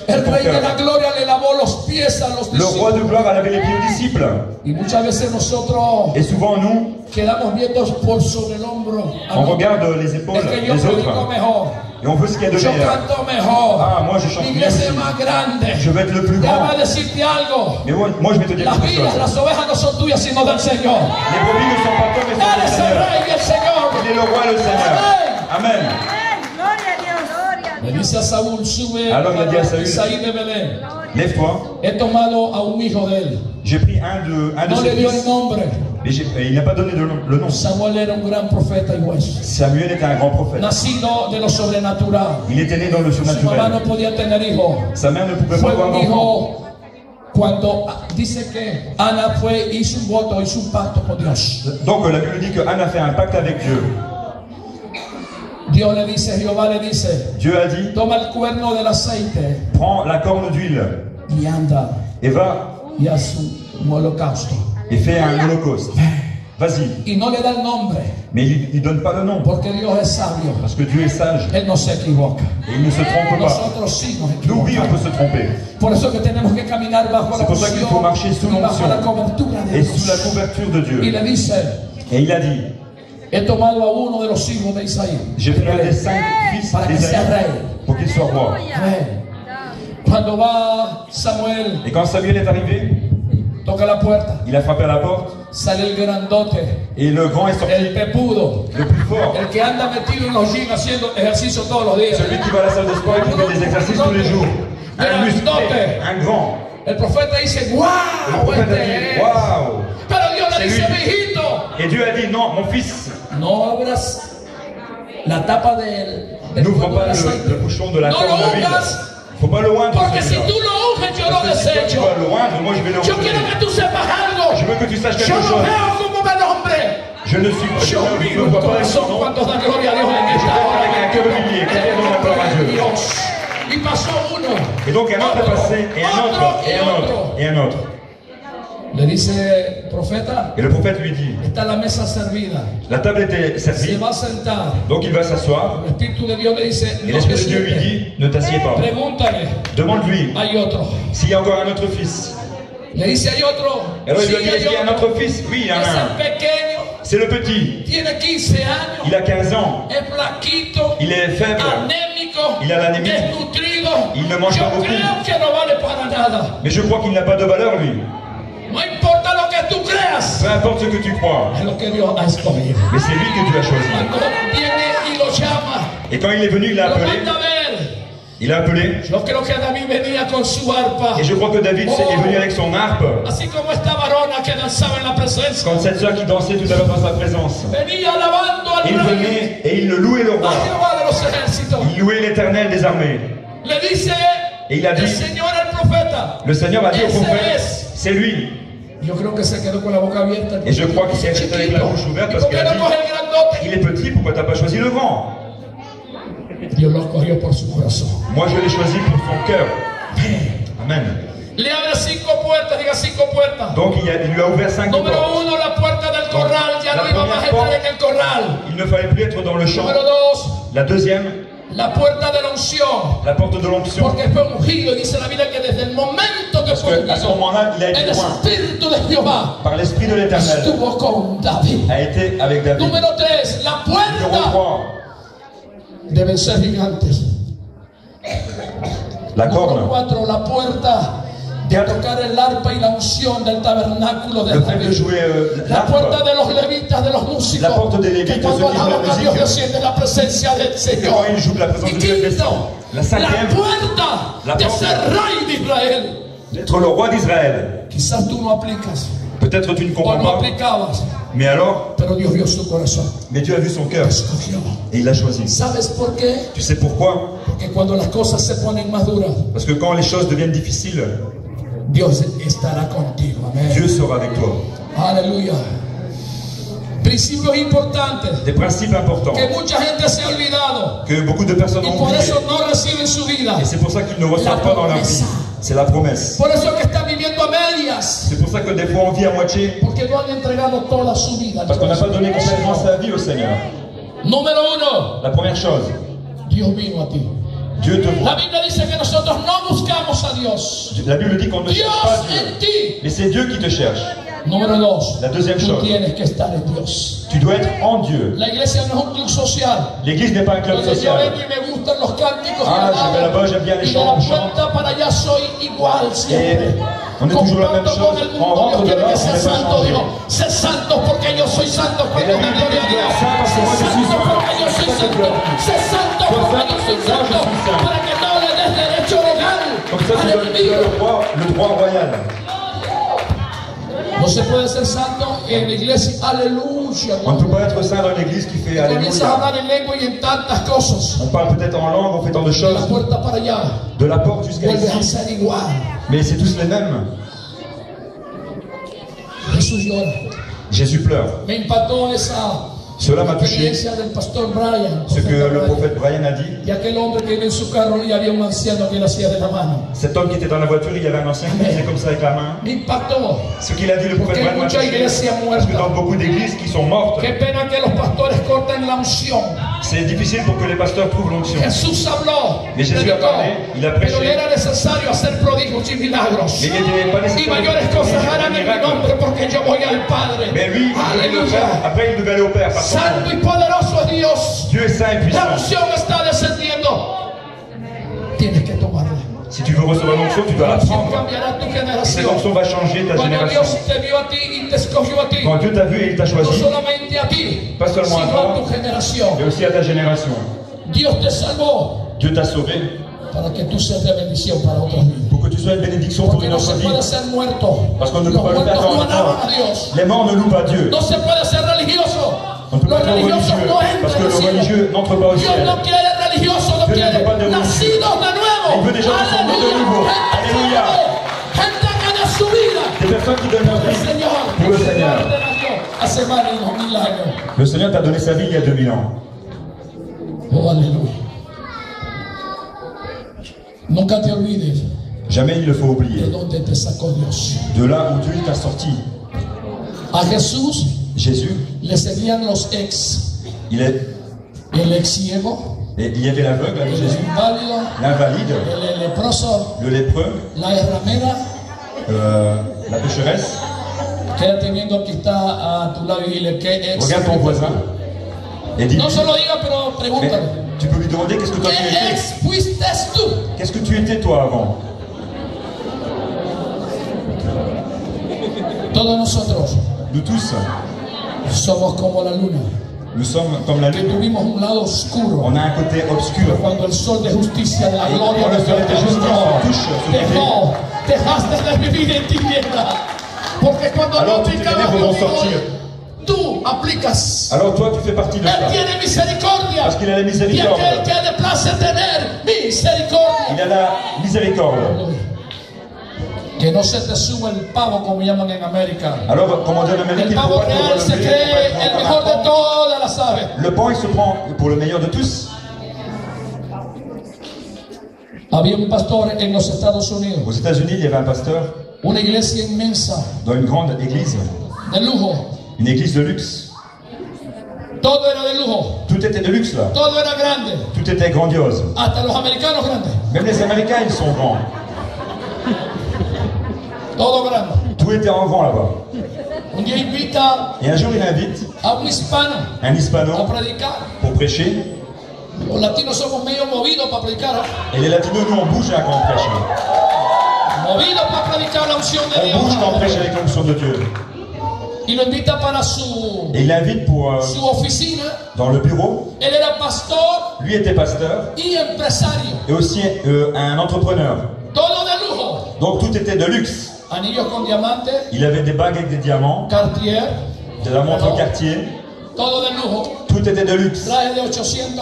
El rey de la gloria le lavó los pies a los Le roi de discípulos. gloire a lavé les pieds aux disciples. Y muchas veces nosotros Et souvent, nous, quedamos viendo por sobre el hombro. on regarde les épaules Es que yo des predico autres mejor. et on veut ce qu'il y a de Yo meilleur. canto mejor. Ah, moi je chante Mi mieux iglesia es aussi. más grande. Je vais être le plus grand. Déjame decirte algo. Mais moi, je vais te dire Las quelque vidas, chose. las ovejas no son tuyas, sino del Señor. Les brebis ne sont pas toi, mais sont Él du es el Seigneur. rey y el Señor. Il est le roi et le Seigneur. Amen. Amén. Gloria a Dios. Gloria a Le Dios. dice a Saúl, sube Alors il a dit à Saül, Isaí de Belén. Lève-toi. He tomado a un hijo de él. J'ai pris un de No ses le dio el fils. nombre. Mais il n'a pas donné le nom. Samuel era un gran profeta y juez. Samuel était un grand prophète. Nacido de lo sobrenatural. Il était né dans le Su mamá surnaturel. no podía tener hijo. Sa mère ne pouvait pas Fue avoir un d'enfant. hijo cuando dice que Ana fue, hizo un voto, hizo un pacto con Dios. Donc la Bible dit que Anne a fait un pacte avec Dieu. Dios le dice, Jehová le dice, Dieu a dit, toma el cuerno del aceite prends la corne d'huile y anda et va y haz un holocausto. et fais un holocauste. Vas-y. Y no le da el nombre, Mais il ne donne pas le nom. porque Dios es sabio. Parce que Dieu est sage Él no se equivoca. et il ne se trompe pas. Nosotros sí nos Nous, oui, on equivocamos. peut se tromper. Por eso que tenemos que caminar bajo la C'est pour ça qu'il faut marcher sous unción y bajo l'onction la cobertura de et sous la Dios. couverture de Y Dieu. le dice, Et il a dit, he tomado a uno de los hijos de Isaí. j'ai pris un des 5 fils Para que sea d'Ésaïe rey. pour qu'il soit roi. Amén. Cuando va Samuel, Et quand Samuel est arrivé, toca la puerta, il a frappé à la porte sale el grandote, et le grand est sorti, el pepudo, le plus fort. el que anda metido en los jeans haciendo ejercicio todos los días. Celui qui va à la salle de sport et qui fait des exercices tous les jours. Un musclé, un grand. El profeta dice, Le wow, prophète a este dit, es. waouh! Pero Dios le C'est dice, lui. mijito, Et Dieu a dit, non, mon fils, no abras la tapa del n'ouvre fuego pas del le aceite. bouchon de la No corne lo d'huile. ungas, Faut pas le oindre. porque si celui-là. tú lo unges, yo lo Parce que si toi, tu desecho. vas le oindre, moi je vais le Yo quiero rejeter. que tú sepas algo. Je veux que tu saches Yo quelque no chose. veo como me nombre. Je ne suis pas, Yo je miro ne el vois pas avec son corazón nom. cuando da gloria a Dios en Je esta vais hora. avec un cœur humilié, qui vient dans la gloire à Dieu. Dios. Y pasó uno. Et donc un autre est passé, et un autre, et un autre, et un autre. Le dice, profeta, Et le prophète lui dit, está la mesa servida. la table était Se servie, va a sentar. donc il va s'asseoir. El Espíritu de Dios le dice, Et no te l'Esprit de Dieu lui sientes. dit, ne t'assieds pas. Pregúntale, Demande-lui hay otro. s'il y a encore un autre fils. Le dice, hay otro. Alors il Sí, lui a dit, est-ce qu'il y a un hay otro. autre fils? Oui, il y en a Es un. el pequeño, C'est le petit. tiene 15 años, Il a 15 ans. es flaquito, Il est faible. anémico, Il a l'anémie. desnutrido. Il ne mange Yo pas beaucoup. creo que no vale para nada. Mais je crois qu'il n'a pas de valeur, lui. No importa lo que tú creas, Peu importe ce que tu crois. es lo que Dios ha escogido. Mais c'est lui que tu as choisi. Cuando viene y lo llama, Et quand il est venu, il l'a lo appelé. manda a Il a appelé. Yo creo que David venía con su arpa. Et je crois que David est venu avec son harpe. Así como esta varona que danzaba en la presencia. Quand cette sœur qui dansait tout à l'heure dans sa présence. Venía alabando al Il rey. venait et il le louait le roi. A Jehová de los ejércitos. Il louait l'Éternel des armées. Le dice Et il a dit, el Señor al profeta. le Seigneur a dit au Ese prophète, es. c'est lui. Yo creo que se quedó con la boca abierta. Et je crois qu'il s'est resté avec la bouche ouverte parce qu'il a dit, il est petit, pourquoi t'as pas choisi le grand? Dios lo cogió por su corazón. Moi je l'ai choisi pour son cœur. Amen. Le abre 5 puertas, diga 5 puertas. Donc il lui a ouvert 5 Número portes. 1, la puerta del corral. Ya La no iba más a première entrar porte. en el corral. Il ne fallait plus être dans le champ. Número 2, La deuxième, la puerta de la unción. la porte de l'onction. Porque fue ungido. Dice la Biblia que desde el momento que Parce fue qu'à ce ungido, moment-là, il a el été loin. Espíritu de Jehová Par l'Esprit de l'Éternel, estuvo con David. a été avec David. Número 3, la Numéro puerta 3, deben ser gigantes. la Número corne. 4, la puerta de tocar el arpa y la unción del tabernáculo de Le fait de David. jouer La puerta l'arpe. de los levitas, de los músicos, La puerta de levitas, que cuando ceux qui jouent la alaban a Dios musique. desciende la presencia del Et Señor. quand il joue la présence Y de Dieu quinto, descend. La la cinquième, puerta La de porte. ser rey de Israel. d'être le roi d'Israël. Quizás tú no aplicas Peut-être tu ne o comprends no pas, aplicabas, mais alors, pero Dios vio su corazón. mais Dieu a vu son cœur Escogió. et il l'a choisi. ¿Sabes por qué? Tu sais pourquoi? Porque cuando las cosas se ponen más duras, Parce que quand les choses deviennent difficiles, Dios estará contigo. Amén. Dieu sera avec toi. Aleluya. Principios importantes Des principes importants que mucha gente se ha olvidado que beaucoup de personnes y ont por oubliés. eso no reciben su vida. Et c'est pour ça qu'ils ne reçoivent pas dans leur vie. C'est la promesse. Por eso que están viviendo a medias, C'est pour ça que des fois on vit à moitié. porque no han entregado toda su vida. Parce qu'on n'a pas donné complètement sa vie au Seigneur. Número 1, La première chose, Dios vino a ti. Dieu te La voit. Biblia dice que nosotros no buscamos a Dios. La Bible dit qu'on ne cherche pas Dios en Dieu. ti. Mais c'est Dieu qui te cherche. Número 2, La deuxième tú chose. tienes que estar en Dios. Tu dois être en Dieu. La iglesia no es un club social. L'église n'est pas un club Donde yo social. vengo y me gustan los cánticos y Ah, alabanzas. je vais là-bas, j'aime bien les Y de chants, la on chante. puerta para allá soy igual siempre. on est toujours la même Comparto con chose. el On mundo. rentre Dios quiere dedans, que on sea n'est pas santo. changé. Digo, sé santo porque yo soy santo. Cuando la me Bible gloria a dit, Dios. saint parce que moi je Sé suis santo saint. porque yo soy santo. Sé santo Sois porque saint yo soy parce que moi je santo. suis saint. Para que no le des derecho legal Comme ça, al tu enemigo. as le droit royal. No se puede ser santo en la iglesia. Aleluya. On ne peut pas être saint dans l'église qui fait Comienzas a Alléluia. hablar en lengua y en tantas cosas. On parle peut-être en langue, on fait tant de De choses, la puerta para allá. de la porte jusqu'à Vuelves a ici. ser igual. Mais c'est tous les mêmes. Jesús llora. Jésus pleure. Me impactó esa Cela m'a touché. experiencia del pastor Brian. Ce que le prophète Brian a dit. Y aquel hombre que iba en su carro y había un anciano que le hacía de la mano. Cet homme qui était dans la voiture, il y avait un ancien qui faisait comme ça avec la main. Me impactó. Ce qu'il a dit, le Porque prophète hay Brian m'a mucha touché. iglesia Parce que dans muerta. beaucoup d'églises qui sont mortes, Qué pena que los pastores corten la unción. c'est difficile pour que les pasteurs trouvent l'onction. Jesús habló, Mais Jésus a predicó, parlé, il a pero prêché. era necesario hacer prodigios y milagros. Mais il n'était pas Y nécessaire mayores de cosas faire harán des en mi miracles. nombre porque yo voy al Padre. Mais lui, il devait le faire. Aleluya. Après, il devait aller au Père. Par son nom. Santo y poderoso es Dios. Dieu est saint et La puissant. unción está descendiendo. Tienes que tomarla. Si tu veux recevoir l'onction, tu dois La la unción prendre. cambiará tu Et cette generación. onction va changer ta Cuando génération. Dios te vio a ti y te escogió a ti, Quand Dieu t'a vu et il t'a no choisi, solamente a ti, Pas seulement à sino toi. a tu generación. mais aussi à ta génération. Dios te salvó Dieu t'a sauvé para que tú seas de bendición para otras vidas. pour que tu sois une bénédiction pour Porque une no autre se vie. puede ser muerto. Parce qu'on ne Los peut pas le muertos faire no dans alaban le a Dios. Les morts ne louent pas Dieu. No se puede ser religioso. On ne peut Los pas être religiosos religieux. no Parce que entran al le cielo. religieux n'entre pas au Dios ciel. no quiere religiosos, no Dios quiere no quiere nacidos de nuevo. Il veut des gens qui sont nés de nouveau. Alléluia. Gente que da su vida. Des personnes qui donnent leur El vie Señor, pour le el Señor Seigneur. te la dio hace más de 2000 años. Le Seigneur t'a donné sa vie il y a 2000 ans. Oh, aleluya. Nunca te olvides Jamais il le faut de oublier. dónde te sacó Dios. De là où Dieu t'a sorti. A Jesús Jésus, le seguían los ex. il est. El ex ciego, Et il y avait l'aveugle avec el Jésus, inválido, l'invalide, el leproso, le lépreux, la ramera. la pécheresse. Quédate viendo que está a tu lado y dile qué ex. Regarde ton voisin et dis. No se lo diga, pero Mais pregúntale. tu peux lui demander qu'est-ce que toi tu ¿Qué étais. ex fuiste tú? Qu'est-ce que tu étais toi avant? Todos nosotros Nous tous, somos como la luna. Nous sommes comme la que lune. tuvimos un lado oscuro. On a un côté obscur. Cuando el sol de justicia, de la Y gloria cuando de el sol de Dios justicia touche su dejó, dejaste de vivir en tinieblas. Porque cuando Alors, no toutes les aplicabas ténèbres vont conmigo, sortir. tú aplicas. Alors toi, tu fais partie de Él ça. tiene misericordia. Parce qu'il a la Y miséricorde. aquel que le place tener misericordia. Il a la miséricorde. Que no se te suba el pavo como llaman en América. Alors, comme on dit en Amérique, El il faut pavo pas te real se relever, cree il faut pas el être mejor de comme un todas las aves. pan. Le pan, il se prend pour le meilleur de tous. Había un pastor en los Estados Unidos, Aux États-Unis, il y avait un pasteur una iglesia inmensa, dans une grande église, de lujo. une église de luxe. Todo era de lujo, Tout était de luxe là. todo era grande. Tout était grandiose. Hasta los americanos grandes, Même les Américains, ils sont grands. todo grande. Tout était en grand là-bas. Un día invita Et un jour, il invite a un hispano un a hispano predicar. pour prêcher. Los latinos somos medio movidos para predicar, ¿eh? Et les latinos, nous, on bouge hein, quand on prêche. Movidos para predicar la unción de On bouge quand on prêche Dios. avec l'onction de Dieu. Y lo invita para su Et il l'invite pour su oficina. dans le bureau. Él era pastor Lui était pasteur y empresario. et aussi un entrepreneur. Todo de lujo. Donc tout était de luxe. Anillos con diamantes, Il avait des bagues avec des diamants, Cartier, de la montre Cartier. todo de lujo. Tout était de luxe. Traje de $800.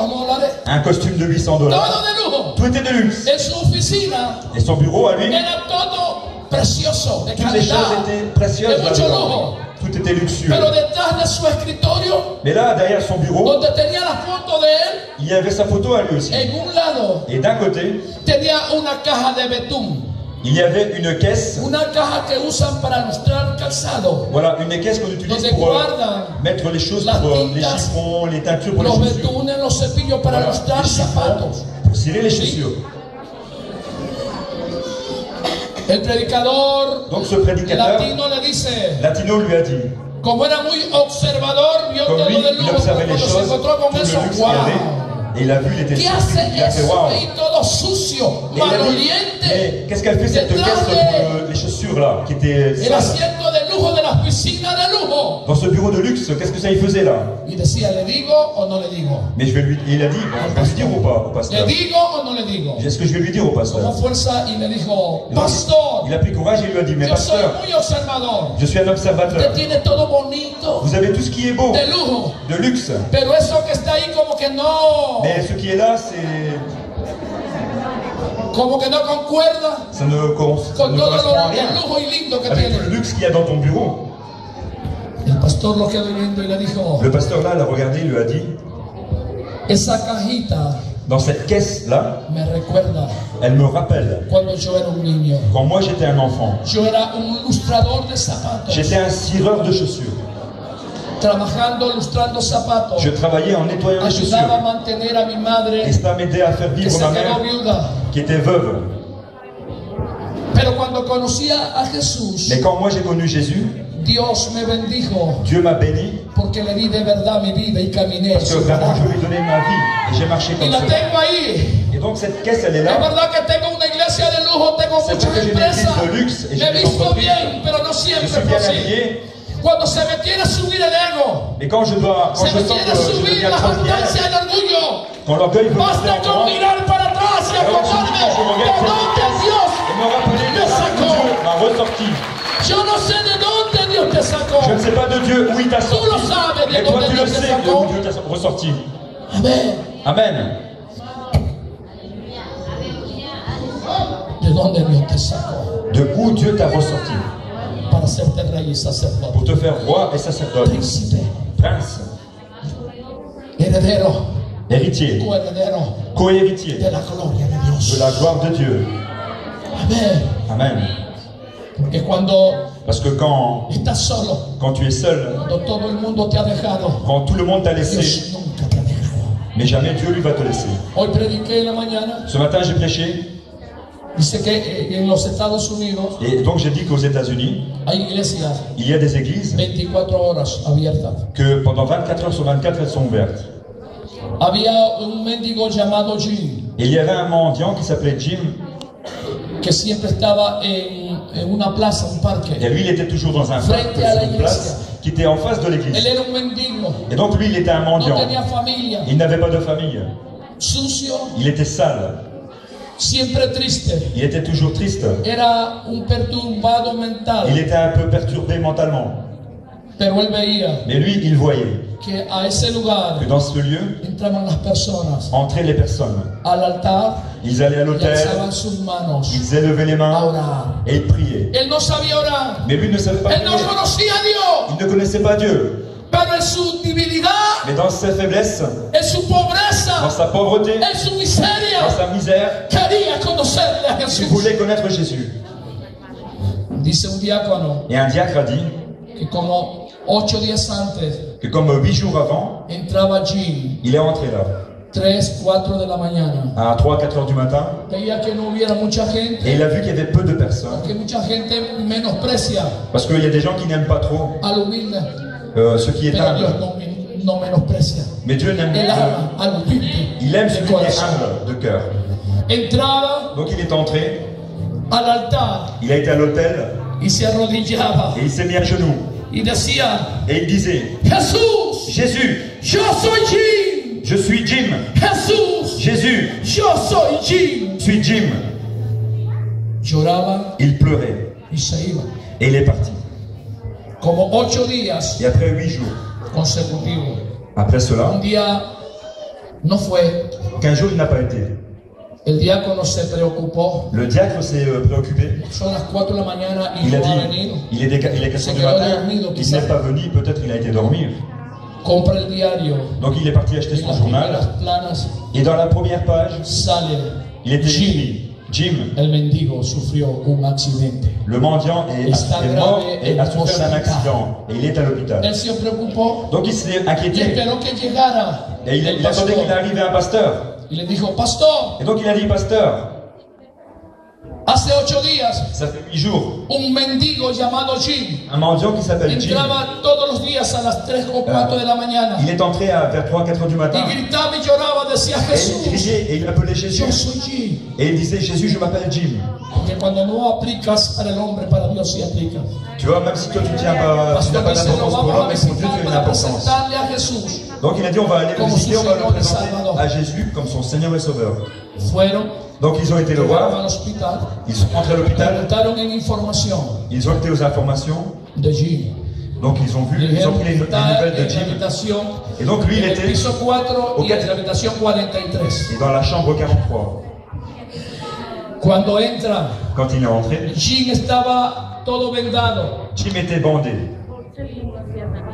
Un costume de $800. Todo de lujo. Tout était de luxe. En su oficina Et son bureau à lui, era todo precioso, de toutes les choses calidad, étaient précieuses de mucho là-dedans. lujo. Tout était luxueux. Pero detrás de su escritorio, Mais là, derrière son bureau, donde tenía la foto de él, il y avait sa photo à lui aussi. en un lado Et d'un côté, tenía una caja de betún. il y avait une caisse. Una caja que usan para lustrar calzado. Voilà, une caisse qu'on utilise Donde pour guardan mettre les choses, las pour les tintas, chiffons, les teintures pour les Los chaussures. betunes, los cepillos para Voilà, lustrar les chiffons zapatos. pour scier les chaussures. El predicador Donc ce prédicateur latino le dice, latino lui a dit, como era muy observador, vio comme todo lui, de il lujo, observait les cuando se choses, encontró con tout eso, le luxe qu'il y avait, wow. et il a vu, il était ¿Qué surpris, hace il a fait eso waouh. ahí todo sucio, Et il a dit, maloliente? mais qu'est-ce qu'elle fait cette Detrás caisse de- pour les chaussures là, qui étaient El sales asiento de lujo de la oficina de lujo. dans ce bureau de luxe? Qu'est-ce que ça y faisait là? Y decía, ¿le digo o no le digo? Mais je vais lui, et il a dit, bon, je vais lui dire ou pas au ¿Le pasteur? digo o no le digo? Est-ce que je vais lui dire au Tomó pasteur? fuerza y le dijo, Et donc, pastor, il a pris courage et il lui a dit, mais yo soy pasteur, muy observador. je suis un Usted observateur. tiene todo bonito, Vous avez tout ce qui est beau, de lujo. de luxe. Pero eso que está ahí como que no Mais ce qui est là, c'est, concuerda ça ne, ça con ne todo correspond à el rien lujo y lindo que avec tout le tiene. luxe qu'il y a dans ton bureau. El pastor lo quedó viendo y le dijo, Le pasteur là, l'a regardé, il lui a dit, esa cajita dans cette caisse-là, me recuerda elle me rappelle cuando yo era un niño. quand moi j'étais un enfant. Yo era un lustrador de zapatos, J'étais un cireur de chaussures. trabajando lustrando zapatos. Je travaillais en nettoyant les Ayudaba a chaussures. mantener a mi madre Et ça m'aidait à faire que vivre se ma quedó mère viuda. qui était veuve. Pero cuando conocía a Jesús, Mais quand moi j'ai connu Jésus, Dios me bendijo Dieu m'a béni porque le di de verdad mi vida y caminé en parce que su vraiment je palabra. lui ai donné ma vie et j'ai marché Y comme la ça. tengo ahí. Et donc cette caisse elle est Es là. verdad que tengo una iglesia de lujo, tengo C'est muchas porque j'ai une empresas. église de luxe et Me j'ai he des visto entreprises. bien, pero no Je siempre suis fue bien así. habillé. Cuando se me quiere subir el ego, Mais quand je sens se me que quiere je subir deviens la trop fier, jactancia y el orgullo, quand l'orgueil veut monter basta en con moi, mirar para atrás y alors acordarme je regarde de dónde Dios et me rappeler me de là où sacó. Dieu m'a ressorti. Yo no sé de dónde Dios te sacó. Je ne sais pas de Dieu où il t'a Tú sorti. lo sabes de Mais toi dónde tu le Dios te sais de sacó. où Dieu t'a ressorti. Amén. Amen. ¿De dónde Dios te sacó? De où Dieu t'a ressorti Para hacerte rey y sacerdote, pour te faire roi et sacerdote, príncipe, prince, heredero, héritier, coheredero co-héritier de la gloria de Dios. de la gloire de Dieu. Amén. Amen. Porque cuando Parce que quand estás solo, tu es seul, cuando todo el mundo te ha dejado, quand tout le monde t'a laissé, Dios nunca te ha dejado. mais jamais Dieu lui va te laisser. Hoy prediqué en la mañana, Ce matin j'ai prêché dice que en los Estados Unidos et donc j'ai dit qu'aux États-Unis, hay iglesias il y a des églises 24 horas abiertas. que pendant 24 heures sur 24 elles sont ouvertes. Había un mendigo llamado Jim Et il y avait un mendiant qui s'appelait Jim que siempre estaba en una plaza, un et parque, lui il était toujours dans un parc, frente a la sur une place, iglesia. qui était en face de Él l'église. era un mendigo. Et donc lui, il était un No mendiant. tenía familia. Il n'avait pas de famille. Sucio. Il était sale. Siempre triste. Il était toujours triste. Era un perturbado mental. Il était un peu perturbé mentalement. Pero él veía Mais lui, il voyait que a ese lugar que dans ce lieu, entraban las personas entraient les personnes. al altar Ils allaient à y l'autel, alzaban sus manos ils élevaient les a mains orar. et ils priaient. Él no sabía orar. Mais lui ne savait pas Él no prier. conocía a Dios. Il ne connaissait pas Dieu. Pero en su debilidad, Mais dans sa faiblesse, en su dans pobreza, sa pauvreté, en su miseria, dans sa misère, quería conocerle a il Jesús. voulait connaître Jésus. Dice un diácono Et un diacre a dit que como 8 días antes que comme 8 jours avant, entraba allí il est entré là, 3, 4 de la mañana. à 3-4 heures du matin, Veía que no hubiera mucha gente, et il a vu qu'il y avait peu de personnes. que mucha gente menosprecia Parce qu'il y a des gens qui n'aiment pas trop al humilde, ce qui est pero Dios humble. no menosprecia. Mais Dieu n'aime Él ama pas. al humilde Il aime de celui qui est corazón. humble de cœur. Entraba Donc il est entré, al altar il a été à l'autel, y se arrodillaba et il s'est mis à genoux. y decía: Et il disait, Jesús, Jésus, yo soy Jim. je suis Jim. Jesús, Jésus, yo soy Jim. je suis Jim. Lloraba Il pleurait, y se iba. et il est parti. Como 8 días Et après 8 jours, consecutivos. après cela, Un día no fue. qu'un jour il n'a pas été. El diácono se preocupó. Le diacre s'est préoccupé. Son las 4 de la mañana y Il a no ha dit, venido. il est 4 heures du matin, il n'est pas venu, peut-être il a été dormir. Compra el diario. Donc il est parti acheter En son las journal, primeras planas et dans la première page, sale: il était Jim, écrit, Jim, el mendigo, sufrió un accidente. le mendiant est mort et a souffert d'un accident, et il est à l'hôpital. Él se preocupó Donc il s'est y inquiété, esperó que llegara et il el attendait qu'il pastor. arrive un pasteur. Y le dijo: Pastor, Et donc il a dit, pasteur, hace 8 días ça fait 8 jours, un mendigo llamado Jim un mendiant qui s'appelle Jim, entraba todos los días a las 3 o 4 de la mañana il est entré vers 3-4 heures du matin, y gritaba y lloraba, decía: et il Jesús, criait et il appelait yo Jésus, soy Jim. et il disait, Jésus, je m'appelle Jim. Porque cuando no aplicas para el hombre, para Dios sí aplica. Tu vois, même si toi tu tiens pas, tu n'as Pastor pas dice: lo d'importance pour vamos a l'homme, mais pour Dieu visitar tu as une para importance. presentarle a Jesús. Donc il a dit, on va aller le Como visiter, su on va le Señor y présenter Salvador. à Jésus comme son Seigneur et Sauveur. Fueron, Donc ils ont été le llegaron voir, al hospital, ils sont rentrés à l'hôpital, preguntaron en información ils ont été aux informations, de Jim. donc ils ont vu, Le ils ont dijeron pris les está nouvelles de en la Jim. habitación, Et donc lui il en el était piso 4 au y en quatre- la habitación 43. dans la chambre 43. Cuando entra, Quand il est rentré, Jim estaba todo vendado. Jim était bandé.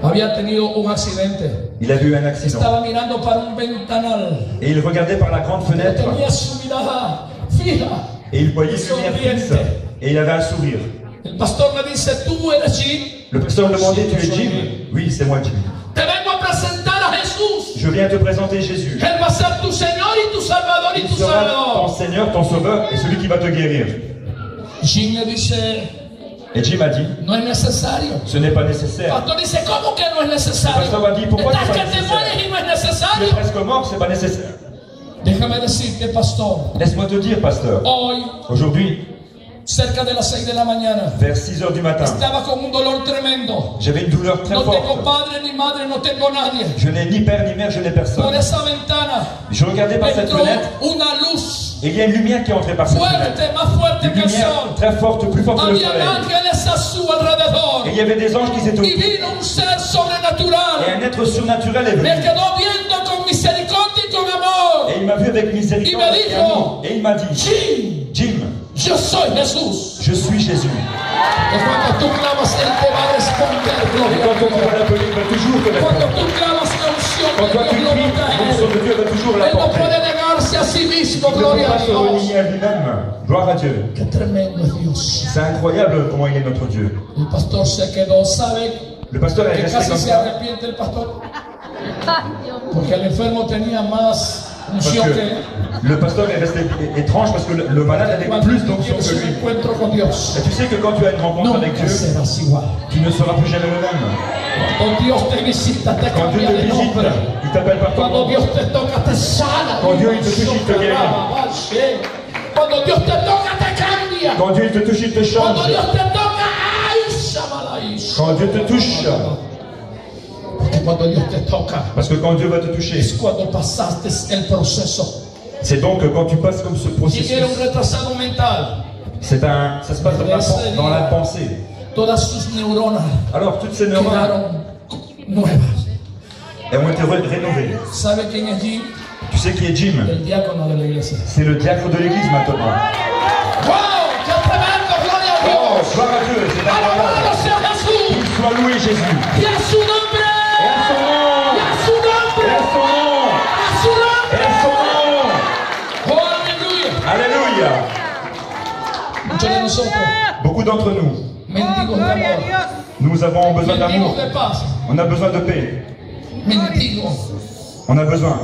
Había tenido un accidente. Il avait eu un accident. Estaba mirando para un ventanal. Et il regardait par la grande fenêtre Tenía su mirada fija. et il voyait une lumière fixe. Et il avait un sourire. El pastor me dice: ¿Tú eres Jim? Le pasteur me demandait, tu es Jim? Oui, c'est moi Jim. Te vengo a presentar a Jesús. Je viens te présenter Jésus. Él va a ser tu Señor y tu Salvador y Il tu sera ton Salvador. Seigneur, ton Sauveur et celui qui va te guérir. Jim le dice: Et Jim a dit, no es necesario. ce n'est pas nécessaire. El pastor dice: ¿Cómo que no es El necesario? pastor va a decir, ¿por qué Estás no es que te necesario? mueres y no es Tu es necesario. presque mort, c'est pas nécessaire. Déjame decirte, pastor, Laisse-moi te dire, pasteur, hoy, aujourd'hui, cerca de las 6 de la mañana, vers 6 heures du matin, estaba con un dolor tremendo. j'avais une douleur très No tengo forte. padre ni madre, no tengo nadie. Je n'ai ni père ni mère, je n'ai Por personne. esa ventana Je regardais par cette entró fenêtre una luz et il y a une lumière qui est entrée par cette fenêtre. fuerte, más fuerte Une que el lumière sol. très forte, plus forte que le Había soleil. ángeles a su alrededor. Et il y avait des anges qui s'étaient Y autour. vino un ser Et sobrenatural. un être surnaturel est Me venu. quedó viendo con misericordia y con amor. Et il m'a vu avec miséricorde Il m'a et dit, amour. Et il m'a dit, Jim, Jim, yo soy Jesús. je suis Jésus. Que cuando tú clamas, Él te va a responder. Et Gloria quand a on va Dios. l'appeler, il va toujours te Cuando répondre. tú clamas la unción Quand de toi tu Dios, cries, glórica a l'onction de Él. Dieu va toujours Él no l'apporter. puede negarse a sí mismo. Il ne peut Gloria pas a se Dios. renier à lui-même. Gloire à Dieu. Qué tremendo es Dios. C'est incroyable comment il est notre Dieu. El pastor se quedó, ¿sabe? Le pasteur est Que resté casi comme se ça. arrepiente el pastor. Porque el enfermo tenía más Parce unción que que él. le pasteur est resté étrange parce que le malade avait Cuando plus tú d'onction tienes que un lui. encuentro con Dios, Et tu sais que quand tu as une rencontre avec nunca Dieu, serás igual. tu ne seras plus jamais le même. Cuando Dios te visita, te Quand Dieu cambia te de visite, nombre. il t'appelle par ton Cuando nom. Dios te toca, te sana. Quand Dieu il te touche, il te guérit. Cuando Dios te toca, te cambia. Quand Dieu il te touche, il te change. Cuando Dios te toca, ay, Shamalaish. Quand Dieu te touche, cuando Dios te toca, Parce que quand Dieu va te toucher, es cuando pasaste el proceso. c'est donc quand tu passes comme ce Si era un processus, retrasado mental, ça se passe dans la pensée. todas sus neuronas Alors toutes ces neurones, quedaron nuevas. elles ont été rénovées. ¿Sabe quién es Jim? Tu sais qui est Jim? El diácono de la iglesia. C'est le diacre de l'église maintenant. ¡Wow! ¡Qué tremendo! ¡Gloria a Oh, Dios! gloire à Dieu, c'est incroyable. ¡Alabado sea Jesús! Qu'il soit loué Jésus. ¡Y a su nombre! Et à son nom, ¡Y a su nombre! et à son nom, ¡A su et à son nombre! nom. ¡Oh, aleluya! Alléluia. Muchos de nosotros, Beaucoup d'entre nous, mendigos de Gloria a amor, Dios. nous avons besoin d'amour. mendigos de paz, On a besoin de paix. mendigos On a besoin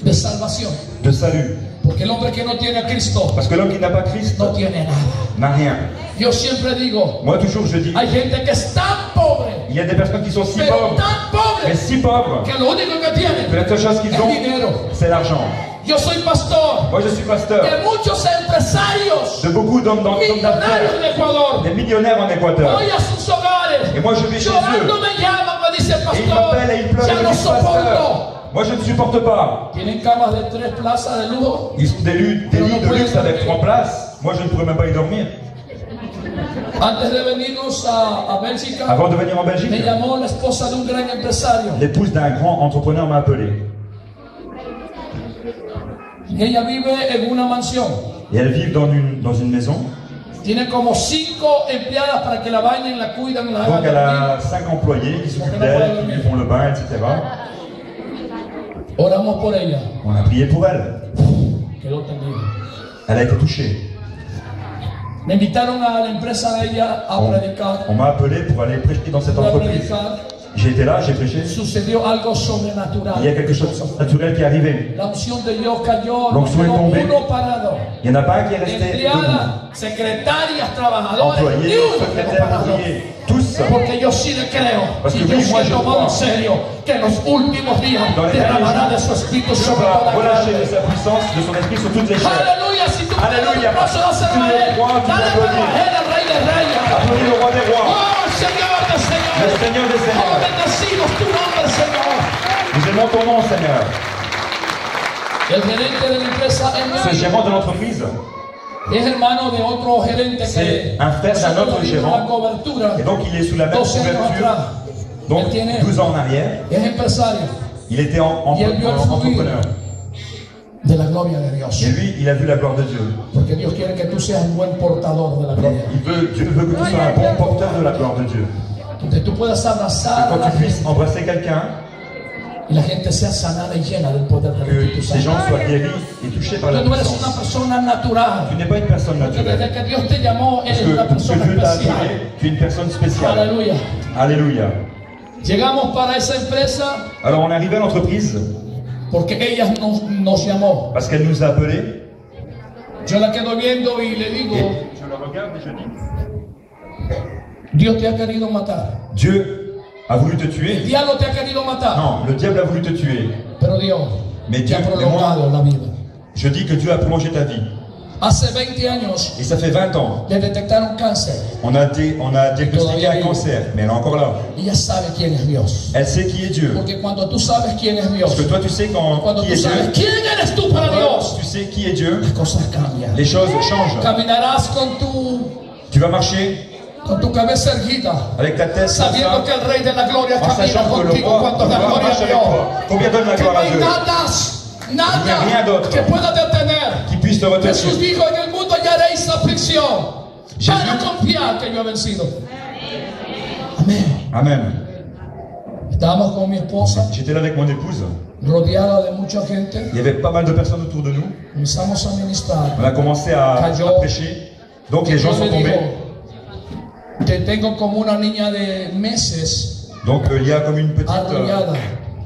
de salvación. de salut. Porque el hombre que no tiene a Cristo Parce que l'homme qui n'a pas Christ no tiene nada. n'a rien. Yo siempre digo, Moi toujours je dis, hay gente que es tan pobre, il y a des personnes qui sont si pero pauvres, tan mais pobre, si pauvres, que lo único que que tienen la seule chose qu'ils es ont, dinero. c'est l'argent. Yo soy pastor Moi je suis pasteur de muchos empresarios de beaucoup d'hommes millonarios d'affaires, en Ecuador. des millionnaires en Équateur. Voy a sus hogares, Et moi je vais chez llorando eux. me llaman, me dice Et ils pastor, m'appellent et ils pleurent ya et no ils disent pasteur. soporto. Moi je ne supporte pas. Tienen camas de 3 plazas de lujo. Ils sont des lits de luxe avec 3 places. Moi je ne pourrais même pas y dormir. Antes de venirnos a Bélgica, Avant de venir en Belgique, me llamó la esposa de un gran empresario. l'épouse d'un grand entrepreneur m'a appelé. Y ella vive en una mansión. Et elles vivent dans une maison. Tiene como 5 empleadas para que la bañen, la cuidan, la Donc elle hagan. a 5 employés qui s'occupent d'elle, qui lui font le bain, etc. Oramos por ella. On a prié pour elle. Quedó tendida. Elle a été touchée. Me invitaron a la empresa de ella a predicar. On m'a appelé pour aller prêcher dans cette Fui a entreprise. predicar. J'ai été là, j'ai prêché. Sucedió algo sobrenatural. Il y a quelque chose de naturel qui est arrivé. La unción de Dios cayó, no L'onction est quedó tombée. uno parado. Il n'y en a pas un qui est resté debout. Empleadas, secretarias, trabajadores, ni Employés, uno quedó secrétaires, parado. ouvriers, tous. Porque yo sí le creo, Parce que y yo oui, sí moi, he je tomado en crois. serio que en los últimos días Dans les derramará derniers de su espíritu Dieu sobre va toda relâcher de carne. sa puissance, de son esprit sur toutes les chairs. Aleluya, si tú Alléluia. puedes, aplauso, dáselo Tu a le él. crois, tu Dale l'applaudis. palmas a él, al Rey de Reyes. Applaudis le roi des rois, Oh, el Señor de le señores. Seigneur des Oh, seigneurs. bendecimos tu nombre, Señor. Nous aimons ton nom, Seigneur. El gerente de la empresa Ce es gérant de l'entreprise es hermano de otro gerente C'est que un frère d'un nosotros autre dimos gérant. la cobertura Et donc il est sous la même 12 años couverture. atrás. Donc Él tiene, 12 ans en arrière, es empresario il était Y él vio el fluir entrepreneur. de la gloria de Dios. Et lui, il a vu la gloire de Dieu. Porque Dios quiere que tú seas un buen portador de la gloria. Dieu veut que tu sois un bon porteur de la gloire de Dieu. Que tú puedas abrazar a Quand la tu puisses gente embrasser quelqu'un, y la gente sea sanada y llena del poder del que Espíritu ces gens Santo. soient guéris et touchés par la Tú no eres una puissance. persona natural. Tu n'es pas une personne Porque naturelle. desde que Dios te llamó, Parce eres una que persona Dieu t'a especial. appelé, tu es une personne spéciale. Aleluya. Alléluia. Llegamos para esa empresa Alors on est arrivé à l'entreprise porque ella nos llamó. parce qu'elle nous a appelés. Yo la quedo viendo y le digo, Et je la regarde et je dis, Dios te ha querido matar. Dieu a voulu te El tuer. diablo te ha querido matar. Non, le diable a voulu te tuer. Pero Dios Mais te ha Dieu, prolongado la vida. Je dis que Dieu a prolongé ta vie. Hace 20 años Et ça fait 20 ans. le detectaron cáncer. On a diagnostiqué un cancer, mais elle est encore là. Ella sabe quién es Dios. Elle sait qui est Dieu. Porque cuando tú sabes quién es Dios, Parce que toi, tu sais cuando qui tú est sabes Dieu. quién eres tú para Toi, Dios, tu sais qui est Dieu. las cosas cambian. Les choses changent. Caminarás Tu vas marcher con tu cabeza erguida, avec ta tête comme sabiendo ça, que el Rey de la Gloria en camina sachant que le contigo roi cuando la gloria marche a avec Dios. toi. Combien donne la Que gloire no à hay Dieu? nada, Il n'y a rien nada d'autre que pueda detener. qui puisse te Jesús retenir. dijo, en el mundo hallaréis aflicción. Jesús- Para confiar que yo he vencido. Amén. Amen. Estábamos con mi esposa, J'étais là avec mon épouse. rodeada de mucha gente. Il y avait pas mal de personnes autour de nous. Comenzamos a ministrar. On a commencé à prêcher. Donc les gens Dios sont le tombés. dijo, te tengo como una niña de meses Donc il y a comme une petite, arrullada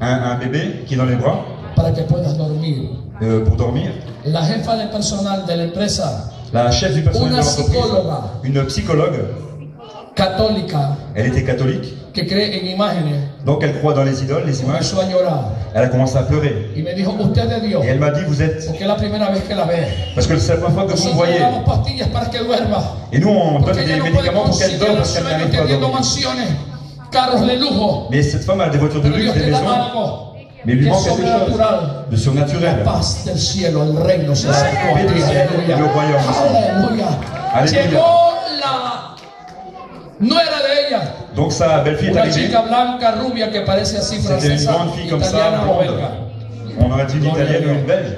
un bébé qui est dans les bras para que puedas dormir. pour dormir. La jefa de personal de la empresa, La chef du personnel de Una l'entreprise, psicóloga. une psychologue, católica, elle était catholique. que cree en imágenes, Donc elle croit dans les idoles, les images. comenzó a llorar Elle a commencé à pleurer. y me dijo, usted es Dios, Et elle m'a dit, vous êtes... porque es la primera vez que la ve. Parce que c'est la première fois que vous me Nosotros voyez. le damos pastillas para que duerma, Et nous, on porque donne ella des no puede médicaments pour qu'elle conciliar dorme el parce qu'elle sueño n'arrive pas à teniendo dormir. mansiones carros de lujo, Mais cette femme a des voitures de pero luxe, Dios des te da maisons. algo Mais il lui que es manque quelque chose sobrenatural. de surnaturel. La paz del cielo, el reino se acercó a paix ti. du ciel et le royaume. Aleluya. Aleluya. Llegó la nuera de ella. Donc sa belle-fille est Una arrivée. chica blanca, rubia, que parece así C'était une francesa, grande fille comme ça, italiana o blonde. belga. On aurait dit une italienne ou une belge.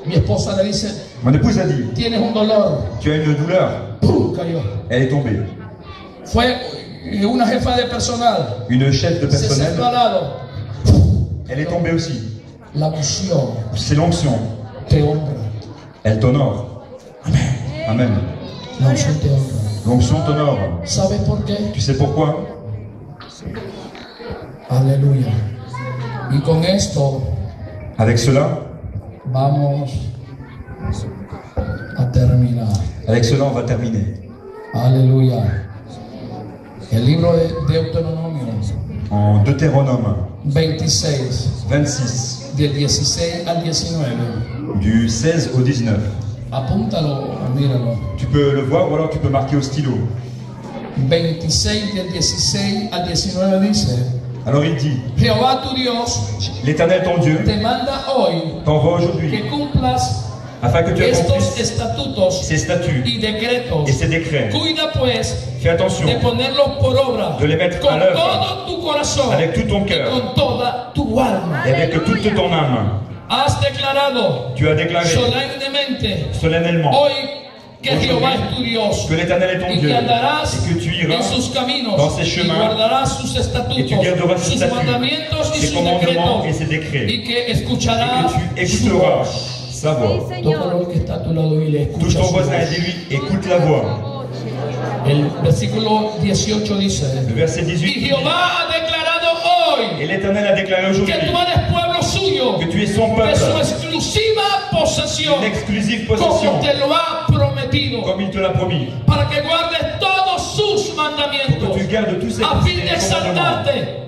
Mi esposa le dice, Mon épouse a dit, tienes un dolor. tu as une douleur. ¡Pum! Cayó. Elle est tombée. Fue una jefa de personal. Une chef de Se personnel, sentó al lado. elle est tombée aussi. La unción C'est l'onction. te honra. Elle t'honore. Amen. La unción te honra. L'onction t'honore. ¿Sabes por qué? Tu sais pourquoi? Aleluya. Y con esto Avec cela, vamos a terminar. avec cela, on va terminer. Aleluya. El libro de Deuteronomio En Deutéronome 26, 26, del 16 al 19. du 16 au 19. Apúntalo, míralo. Tu peux le voir ou alors tu peux marquer au stylo. 26 del 16 al 19 dice: Alors il dit, Jehová tu Dios l'Éternel ton Dieu te manda hoy t'envoie aujourd'hui que cumplas afin que tu estos accomplisses estatutos ses statuts y decretos. et ses décrets. Cuida pues Fais attention de ponerlos por obra de les mettre con à l'œuvre todo tu corazón avec tout ton y cœur con toda tu alma. et avec toute ton âme. Has declarado Tu as déclaré solemnemente solennellement hoy que Jehová es tu Dios que l'Éternel est ton y Dieu que andarás et que tu iras en sus caminos dans ses y chemins guardarás sus et estatutos, tu garderas ses sus statuts, mandamientos y ses sus commandements et decretos ses décrets. y que Et escucharás que tu su écouteras voz. sa voix. Tócalo al que está a tu lado y le escucha Touche ton su voisin et voz. dis-lui, écoute la voix. El versículo 18 dice: Le verset Y 18. Jehová ha declarado hoy Et l'Éternel a déclaré que aujourd'hui tú eres pueblo suyo, que tu es son de su peuple, exclusiva posesión, une exclusive possession, como te lo ha prometido, comme il te l'a promis, para que guardes todos sus pour mandamientos, que tu gardes tous ses a fin de commandements, exaltarte,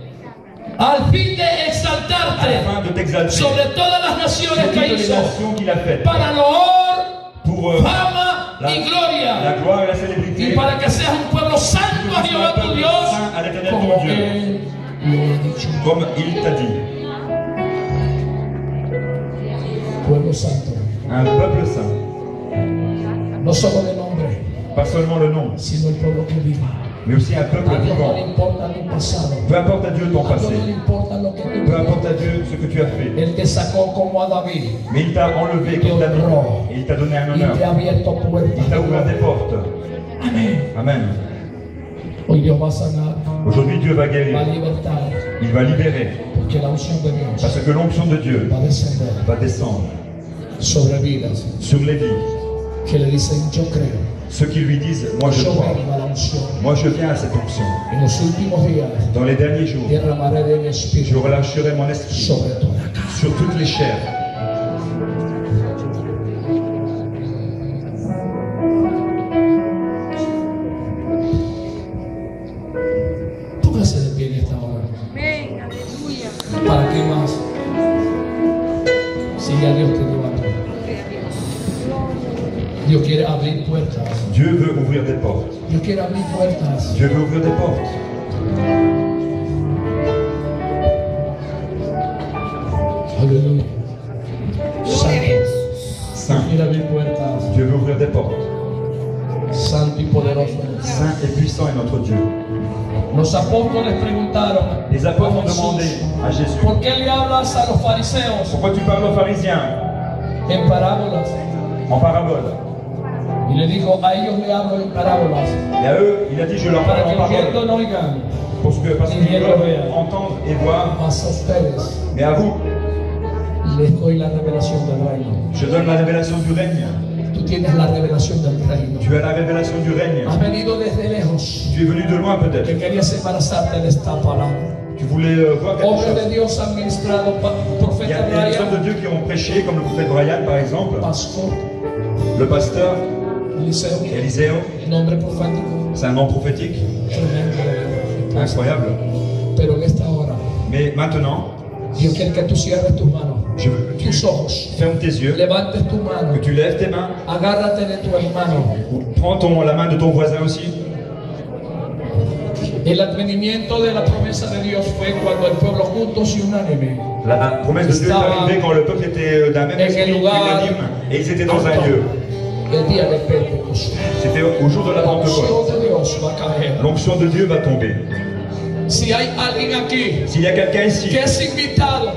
al fin de exaltarte afin de t'exalter sur sobre todas las naciones toutes que les hizo, nations qu'il a faites, para loor, pour fama y la gloria, gloire et la y célébrité, para que seas un pueblo santo a Jehová tu Dios, à l'Éternel como ton Dieu, Él lo ha dicho. comme il t'a dit. Pueblo santo, Un peuple saint, no solo de nombre, pas seulement le nom, sino el pueblo que vive. mais aussi un peuple A Dios no le vivant. importa tu pasado, Peu importe à Dieu ton a Dios passé, no le importa lo que tú peu importe tienes. à Dieu ce que tu as fait, Él te sacó como a David mais il t'a enlevé comme David et il t'a donné un y te ha honneur. abierto puertas. Il t'a ouvert des portes. Amén. Amen. Hoy Dios va a sanar, Aujourd'hui, Dieu va va a guérir. libertar, Il va libérer. porque la unción de Dios Parce que l'onction de Dieu va a descender va descendre sobre vidas sur les vies. que le dicen: Yo creo, Ceux qui lui disent, moi je yo crois. vengo a la unción. Moi je viens à cette onction. En los últimos días Dans les derniers jours, derramaré de mi je espíritu relâcherai mon esprit sobre toda carne. sur toutes les chairs. Póngase de pie en esta hora. Amén, aleluya. ¿Para qué más? Si ya Dios te dio algo. Dios quiere abrir puertas. Dieu veut ouvrir des portes. Dios quiere abrir puertas. Dieu veut ouvrir des portes. Aleluya. Santo. Dios Saint. quiere abrir puertas. Dieu veut ouvrir des portes. Santo y poderoso. Saint et puissant est notre Dieu. Los apóstoles preguntaron Les apôtres a ont demandé Jesús: à Jésus, ¿Por qué le hablas a los fariseos pourquoi tu parles aux pharisiens en parábolas? en parabole? Y le dijo: A ellos le hablo en parábolas Et à eux, il a dit, je leur para parle que en oyendo parabole. no oigan, Parce qu'ils veulent entendre et voir. mas a ustedes Mais à vous, les doy la revelación del reino. je donne la révélation du règne. Tú tienes la revelación del reino. Tu as la révélation du règne. Has venido desde lejos, Tu es venu de loin que peut-être. querías embarazarte de esta palabra. Tu voulais voir quelque Hombres de chose. Dios han ministrado, Il y profeta a des hommes Brian, de Dieu qui ont prêché, comme le prophète Brian par exemple, pastor le pasteur Eliseo, Élisée, nombre profético, c'est un nom prophétique, tremendo de Dios. incroyable. Pero en esta hora, Mais maintenant, Dios quiere que tú cierres tus manos, je veux que tu tus ojos, fermes tes yeux, levantes tu mano, que tu lèves tes mains, agárrate de tu hermano ou prends la main de ton voisin aussi, El advenimiento de la promesa de Dios fue cuando el pueblo juntos y unánime La promesse de Dieu est arrivée quand le peuple était d'un même esprit, unanime, et ils étaient dans un lieu. el día del Pentecostés. C'était au jour de la La unción Pentecôte. de Dios va a caer. L'onction de Dieu va tomber. Si hay alguien aquí S'il y a quelqu'un ici que es invitado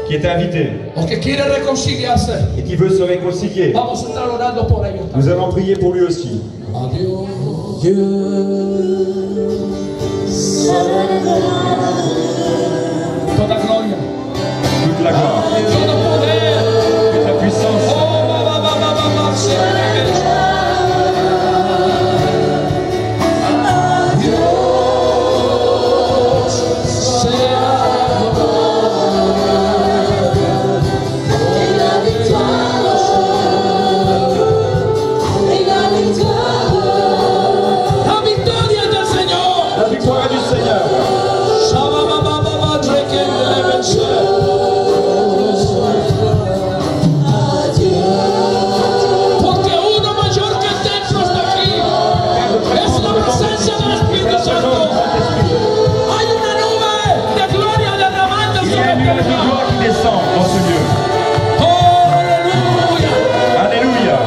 qui est invité o que quiere reconciliarse, et qui veut se réconcilier, vamos a estar orando por ellos nous también. allons prier pour lui aussi. Adiós. Toda gloria, Toute la gloire, todo poder. toute la puissance. Oh, la victoria del Señor. La victoire du Seigneur. Porque uno mayor que el templo está aquí. Es la presencia del Espíritu Santo. Hay una nube de gloria derramando Il y a sobre une este nuée de lugar. gloire qui descend dans ce lieu. Oh, aleluya. Alléluia.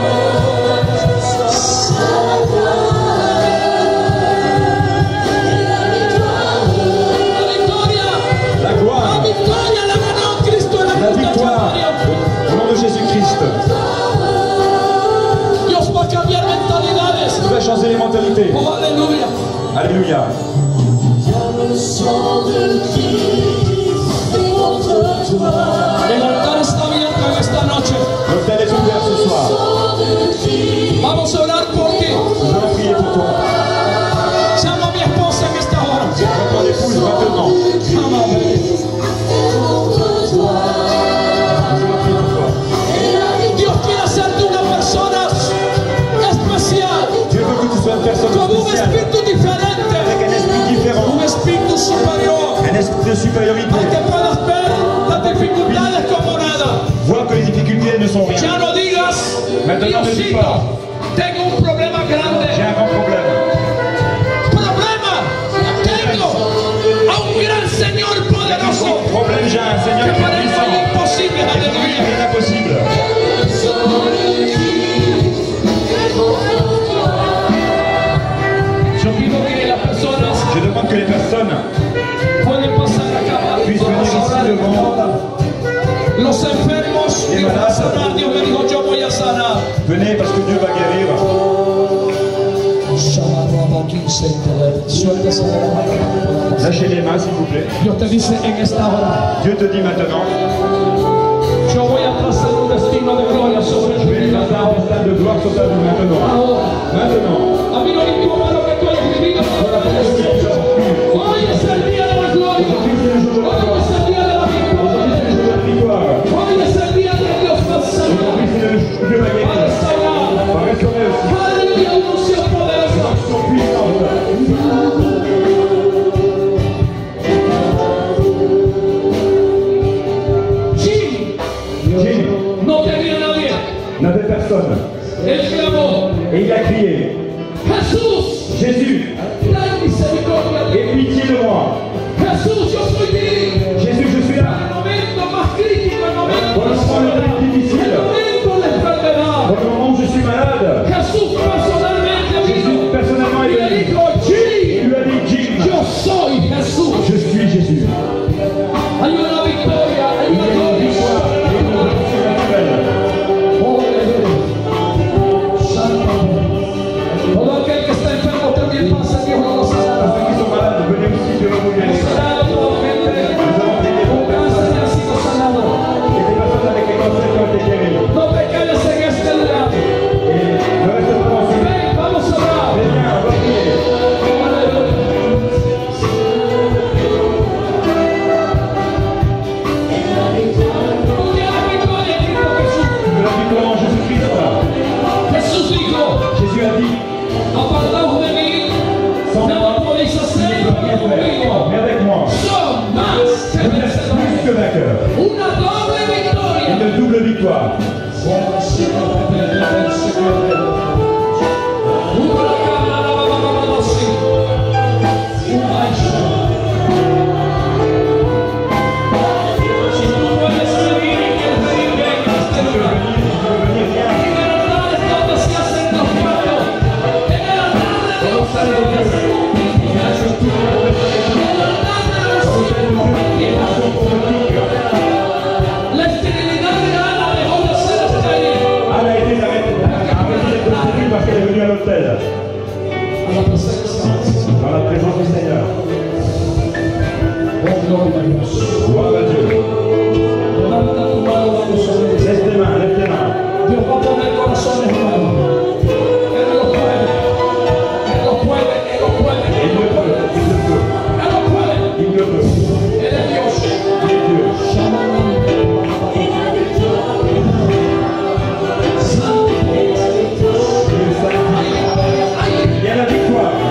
La victoria. La La gloire, victoria la ganó Cristo en la la cruz del victoire Calvario. au nom de Jésus-Christ. Dios va a cambiar mentalidades. Il va changer les mentalités. Oh, aleluya. Alléluia. El altar está abierto en esta noche. L'autel est ouvert ce soir. Vamos a orar por ti. Nous allons prier pour toi. Llama a mi esposa en esta hora. Prends ton épouse maintenant. Llama a mi. Nous allons prier pour toi. Dios quiere hacerte una persona especial, Dieu veut que tu sois une personne con un spéciale, espíritu diferente, avec un esprit différent, un espíritu superior, un esprit de supériorité. para que puedas ver las dificultades como nada. Vois que les difficultés ne sont rien. Ya no digas, Maintenant ne dis Diosito, pas, tengo un problema j'ai grande. un grand problème. Problema, tengo a un gran Señor poderoso Problème, j'ai un Seigneur que qui est para él no puissant. hay imposible, Il aleluya. est impossible. Yo pido que las personas Je demande que les personnes pueden pasar acá. puissent venir ici devant. Los enfermos, Y Dios va a maladas. sanar. Dios me dijo, yo voy a sanar. Venez parce que Dieu va guérir. Suéltese de la mano. Lâchez les mains s'il vous plaît. Dios te dice en esta hora, Dieu te dit maintenant, yo voy a trazar un destino de gloria sobre je tu vais vida. passer un stade de gloire sur ta vie maintenant. Ahora, Maintenant. a mí no me importa lo que tú hayas vivido. Hoy es el día de la gloria. Hoy es el día de la victoria. Hoy es el día de Dios va a sanar. Dieu va Va a guérir. sanar. Va restaurer aussi. Aleluya, una unción poderosa. Son puissance. Jim Jim no tenía nadie. n'avait personne. Él clamó, Et il a crié, Jesús, Jésus, ten misericordia de aie mí. pitié de moi. Jesús, yo soy ti. Jésus, je suis En là. el momento más crítico, el momento Pour de le moment le soledad, plus difficile, el momento de enfermedad, pour le moment où je suis malade, Jesús personalmente Jésus vino personnellement y est le venu. dijo, Il Jim, lui a dit, Jim, yo soy Jesús. je suis Jésus. Hay una victoria, hay Il y una a une gloria victoire et une sobrenatural. gloire surnaturelle. Oh, aleluya. Santo. Todo aquel que está enfermo también pasa, Dios lo va a À sanar. ceux qui sont malades, venez aussi, Dieu va vous guérir. Sanado nuevamente. Un cáncer ha sido sanado. Et des personnes avec les cancers qui ont été guéris. No te quedes en este lugar. Et ne reste pas en Dieu. Ven, vamos a orar. Viens, on va prier. Aleluya. Tú tienes victoria en Cristo Jesús. De la victoire en Jésus-Christ. Jesús dijo, Jésus a dit, apartaos de mí, nada podéis hacer conmigo. mais avec moi, Son más que vous êtes plus vencedores. que vainqueurs. Una doble victoria. Une double victoire. Una cámara, l'autel. Dans la présence du Seigneur. Gloire à Dieu. Lève tes mains, lève tes mains. Dios va a poner corazones nuevos. Él lo puede. Él lo puede. Él lo puede. Il le peut, il le peut. Él lo puede. Il le peut. Él es Dios. Il est Dieu. Il y a la victoire.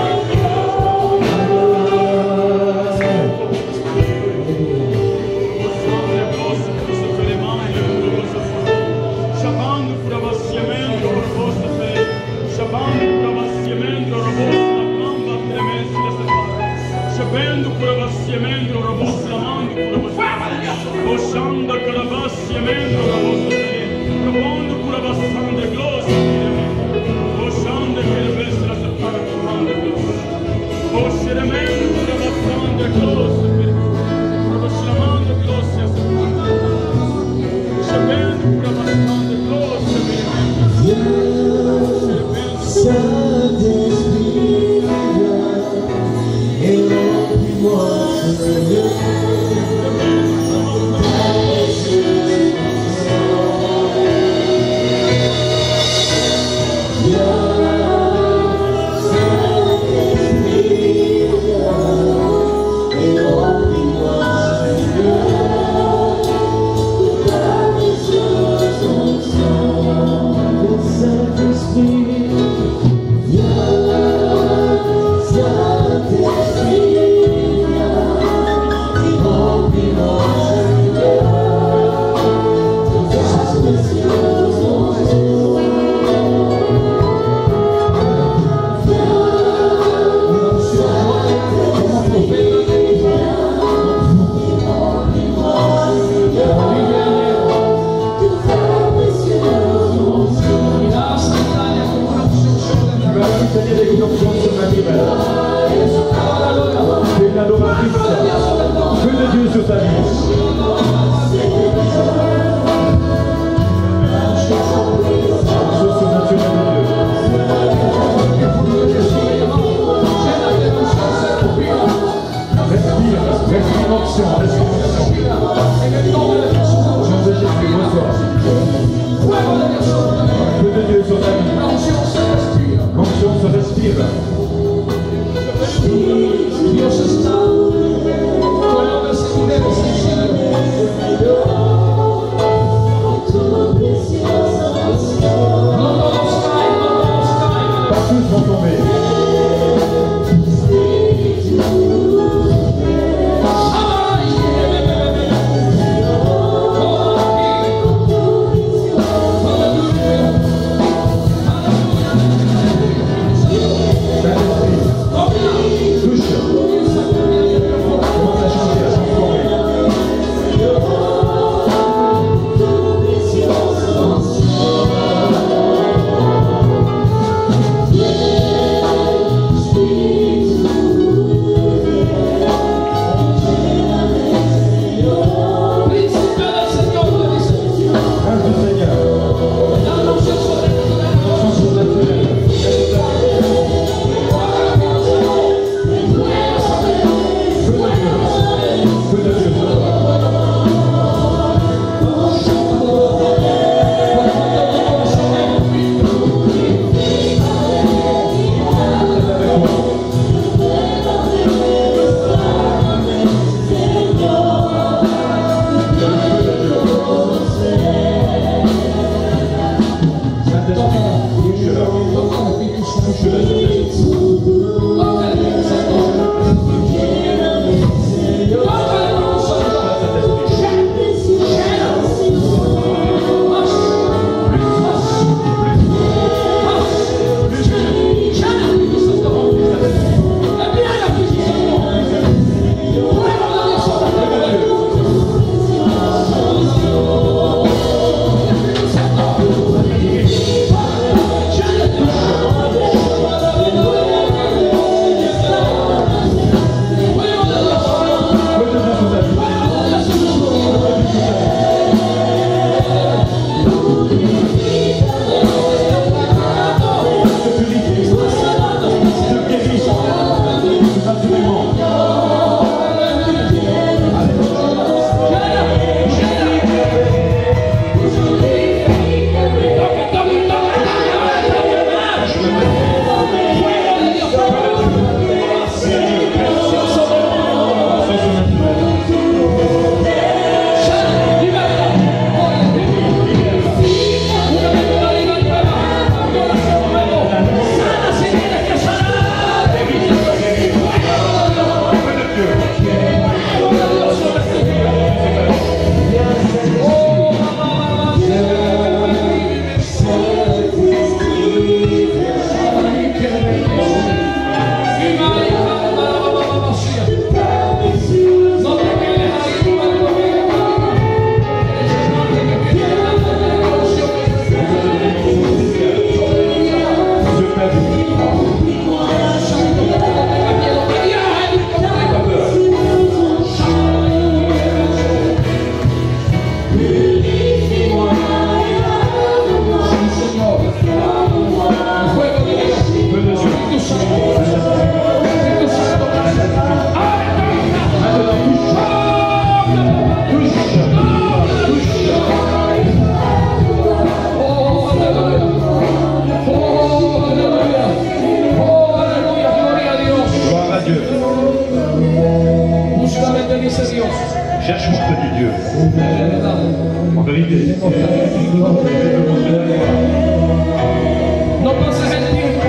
No pases el tiempo.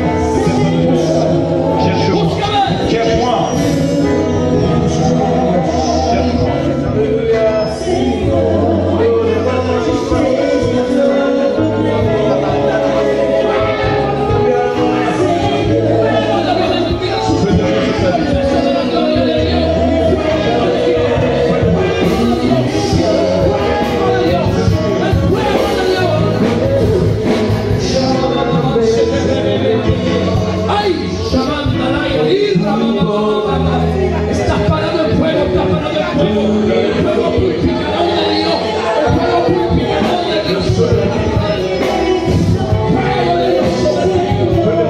Búscame. Cherche-moi. Estás parado en fuego, estás parado en fuego. El fuego purificador de Dios. El fuego purificador de Dios. Fuego de Dios sobre ti. Toca,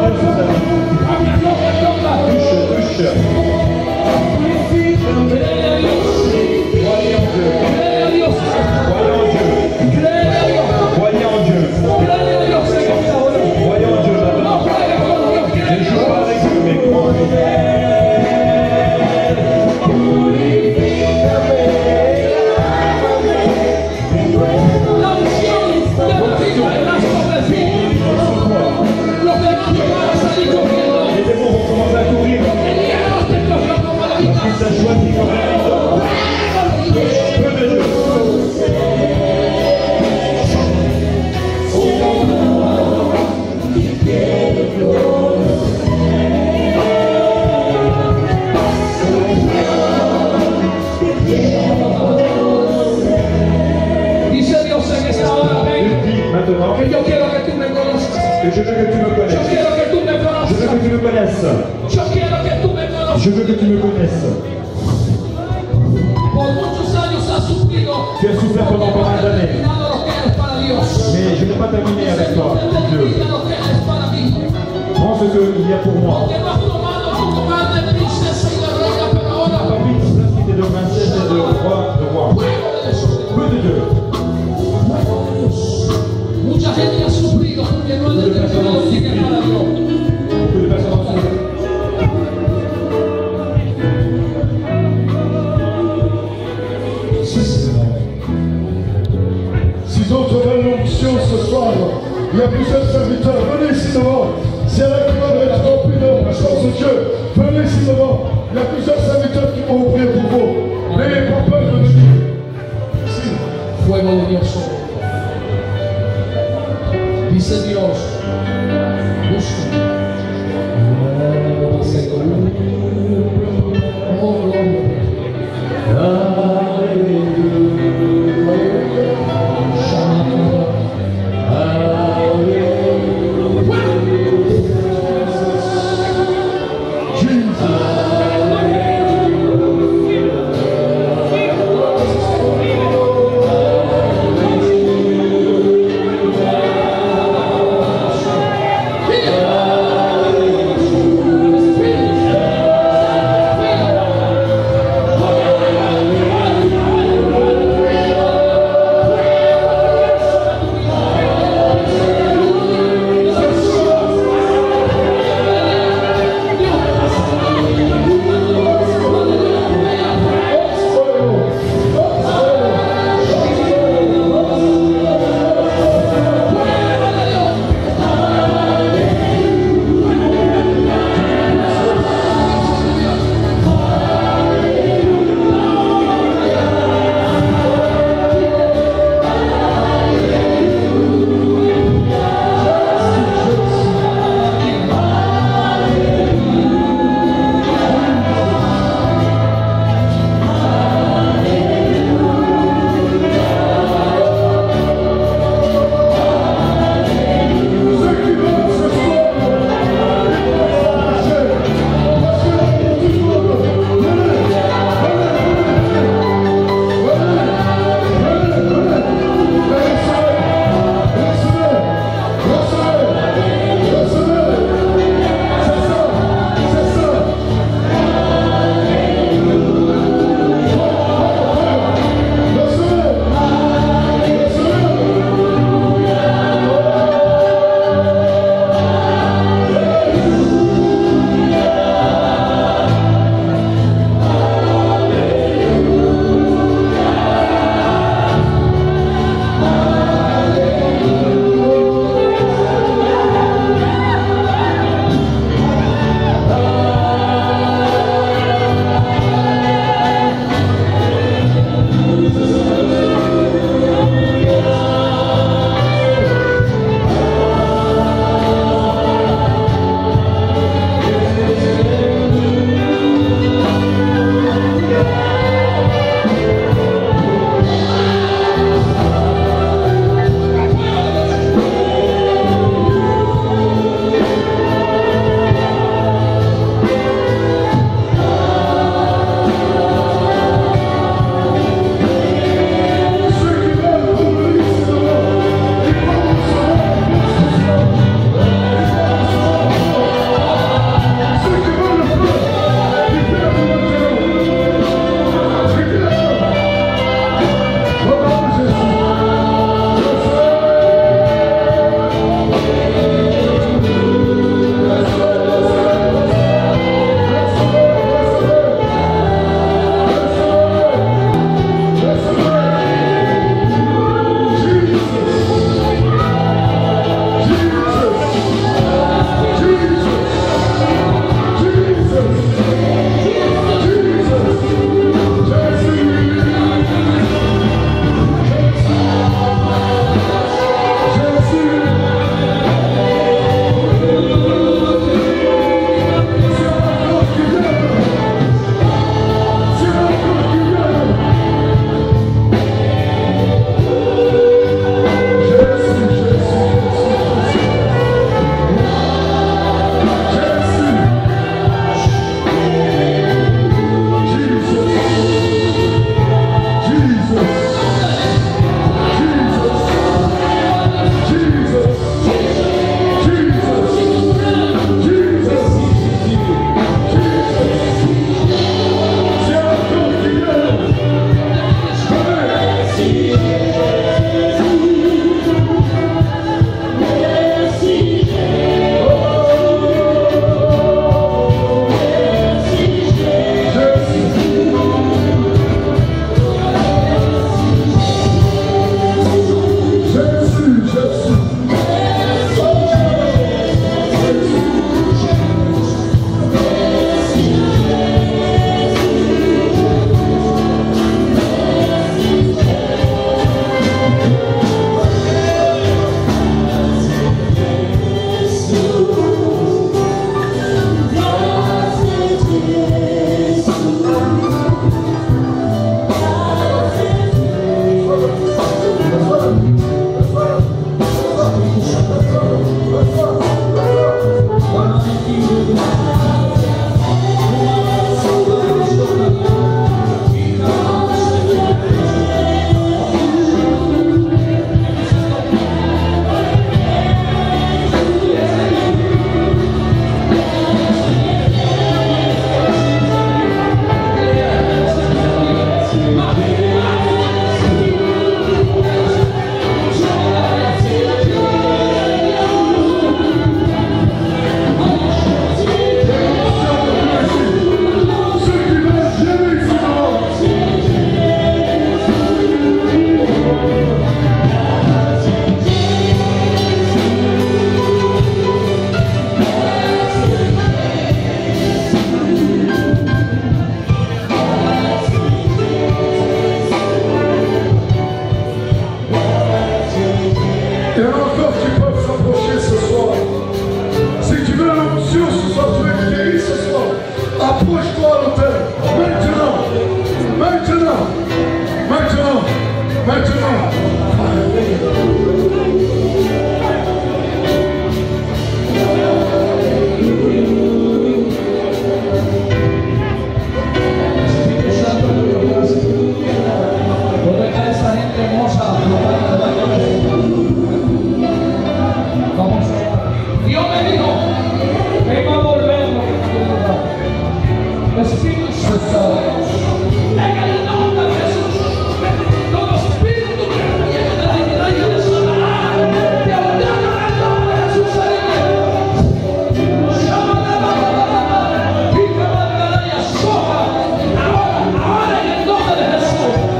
toca, toca. Cree a Dios. Cree a Dios. Cree a Dios. Croyez en Dieu. Cree a Dios en esta hora. Croyez en Dieu maintenant. No juegues con Dios, cree Ne en joue pas Dios. avec eux, mais crois en lui. La unción de la vida está sobre ti. Los demonios van a salir corriendo. Les démons vont commencer à courir. El diablo te cogió como la vida. Il t'a choisi comme un Peu de Dieu. Dice Dios en esta hora, Il ven, dit maintenant que yo quiero que tú me conozcas. que je veux que tu me Yo connaisses. quiero que tú me Je veux conozcas. que tu me connaisses. Yo quiero que tú me conozcas. Je veux que tu me connaisses. Por muchos años has sufrido. Tu as souffert pendant pas mal d'années. Terminado lo que eres para Dios. Mais je n'ai pas terminé avec toi, dit Dieu. Termina lo que eres para mí. Prends ce qu'il y a pour moi. Que no has tomado tu lugar de princesa y de reina, pero Tu ahora n'as pas pris toute place qui était de princesse et de roi. fuego de Dios. Peu de Dieu. Fuego de Dios. Mucha gente ha sufrido porque no ha determinado quién es para Dios. Beaucoup de personnes ont souffert. Si d'autres veulent l'onction ce soir, il y a plusieurs serviteurs. Venez ici devant. C'est là que va être rempli de la puissance de Dieu. Venez ici devant. Il y a plusieurs serviteurs qui vont ouvrir pour vous. N'ayez pas peur de venir. Ici. Fuego de Dios sobre ti. Dice Dios, l'onction ce soir, tu es guéri ce soir. Approche-toi à l'autel. Maintenant. Maintenant. Maintenant. Maintenant. Dios me dijo que iba a volver lo que el Espíritu Santo. En el nombre de Jesús, todo espíritu que viene de la iglesia de Satanás, te ordeno en el nombre de Jesús. Ahora en el nombre de Jesús.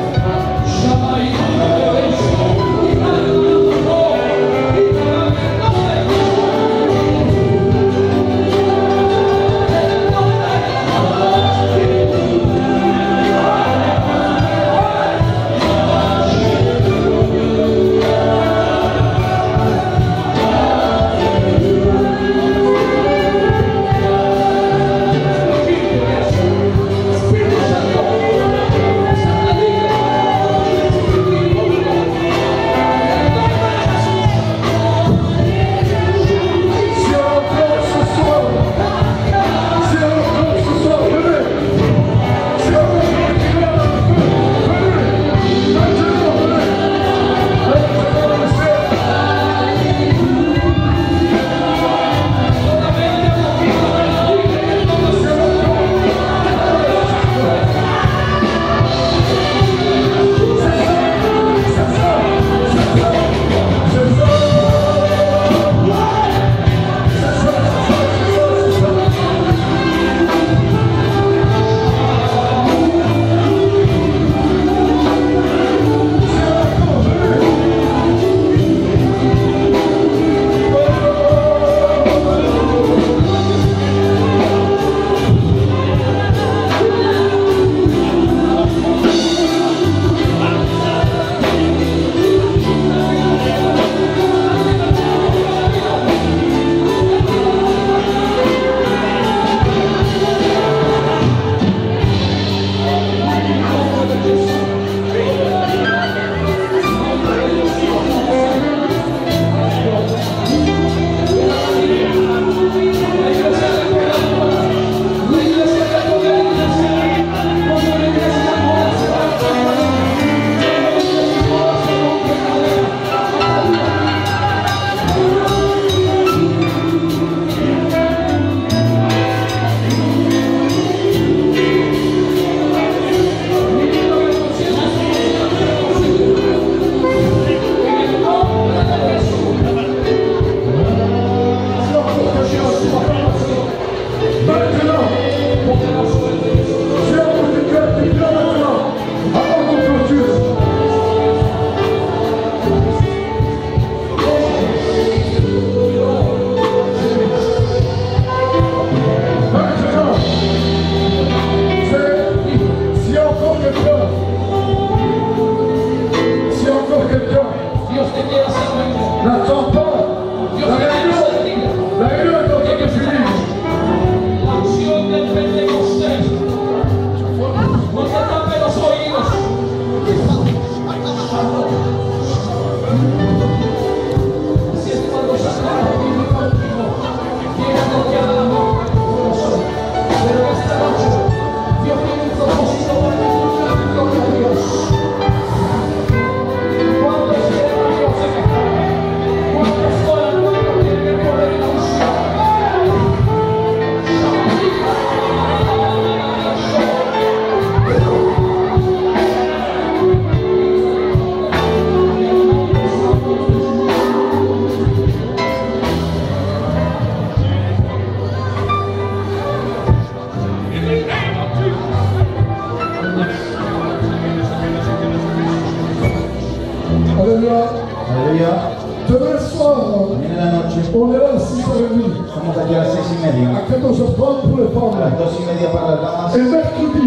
Demain soir, on est là à 6h30. Estamos aquí a las 6:30. À 14h30 pour les A femmes. las 2:30 para las damas. Et mercredi,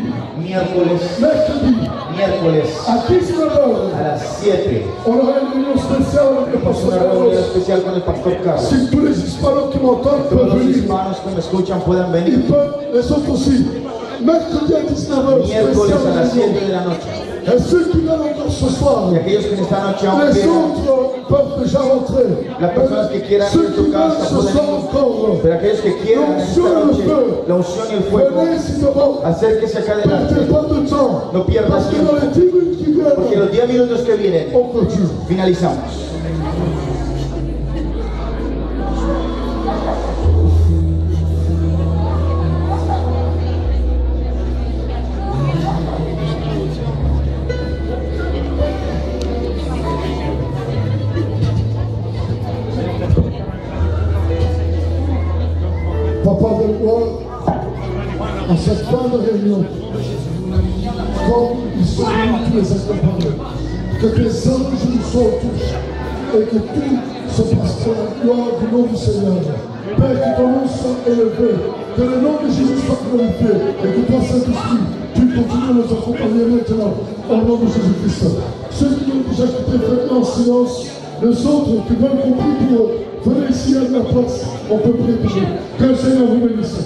Miércoles à 19h, a las 7. on aura une réunion spéciale avec le Tenemos pasteur una reunión Carlos. especial con el pastor Carlos. Si tous les Hispanos qui m'entendent todos peuvent los venir. hispanos que me escuchan puedan Ils venir. peuvent, les autres aussi. Mercredi à 19h, Miércoles a las 7 spécial. de la noche. Et ceux qui viennent encore ce soir, Y aquellos que en esta noche aún les vienen, autres peuvent déjà rentrer. las personas que quieran Ceux ir a qui tu viennent casa ce pueden soir ir. encore, Pero aquellos que quieran en esta noche la unción y el fuego, venez ici devant. acérquese acá Perdez adelante. pas de temps. No pierdas Parce que dans tiempo. les 10 minutes qui Porque viennent, los 10 minutos que vienen, on clôture. finalizamos. Papa de gloire, à cette fin de réunion, comme ils sont venus tous les accompagnés, que tes anges nous soient autour et que tout se passe pour la gloire du nom du Seigneur. Père, que ton nom soit élevé, que le nom de Jésus soit glorifié et que toi, Saint-Esprit, tu continues à nous accompagner maintenant au nom de Jésus-Christ. Ceux qui ont déjà quitté maintenant en silence, les autres qui veulent compris pour eux, venez ici à la place, on peut prier pour eux. Que le Seigneur vous bénisse.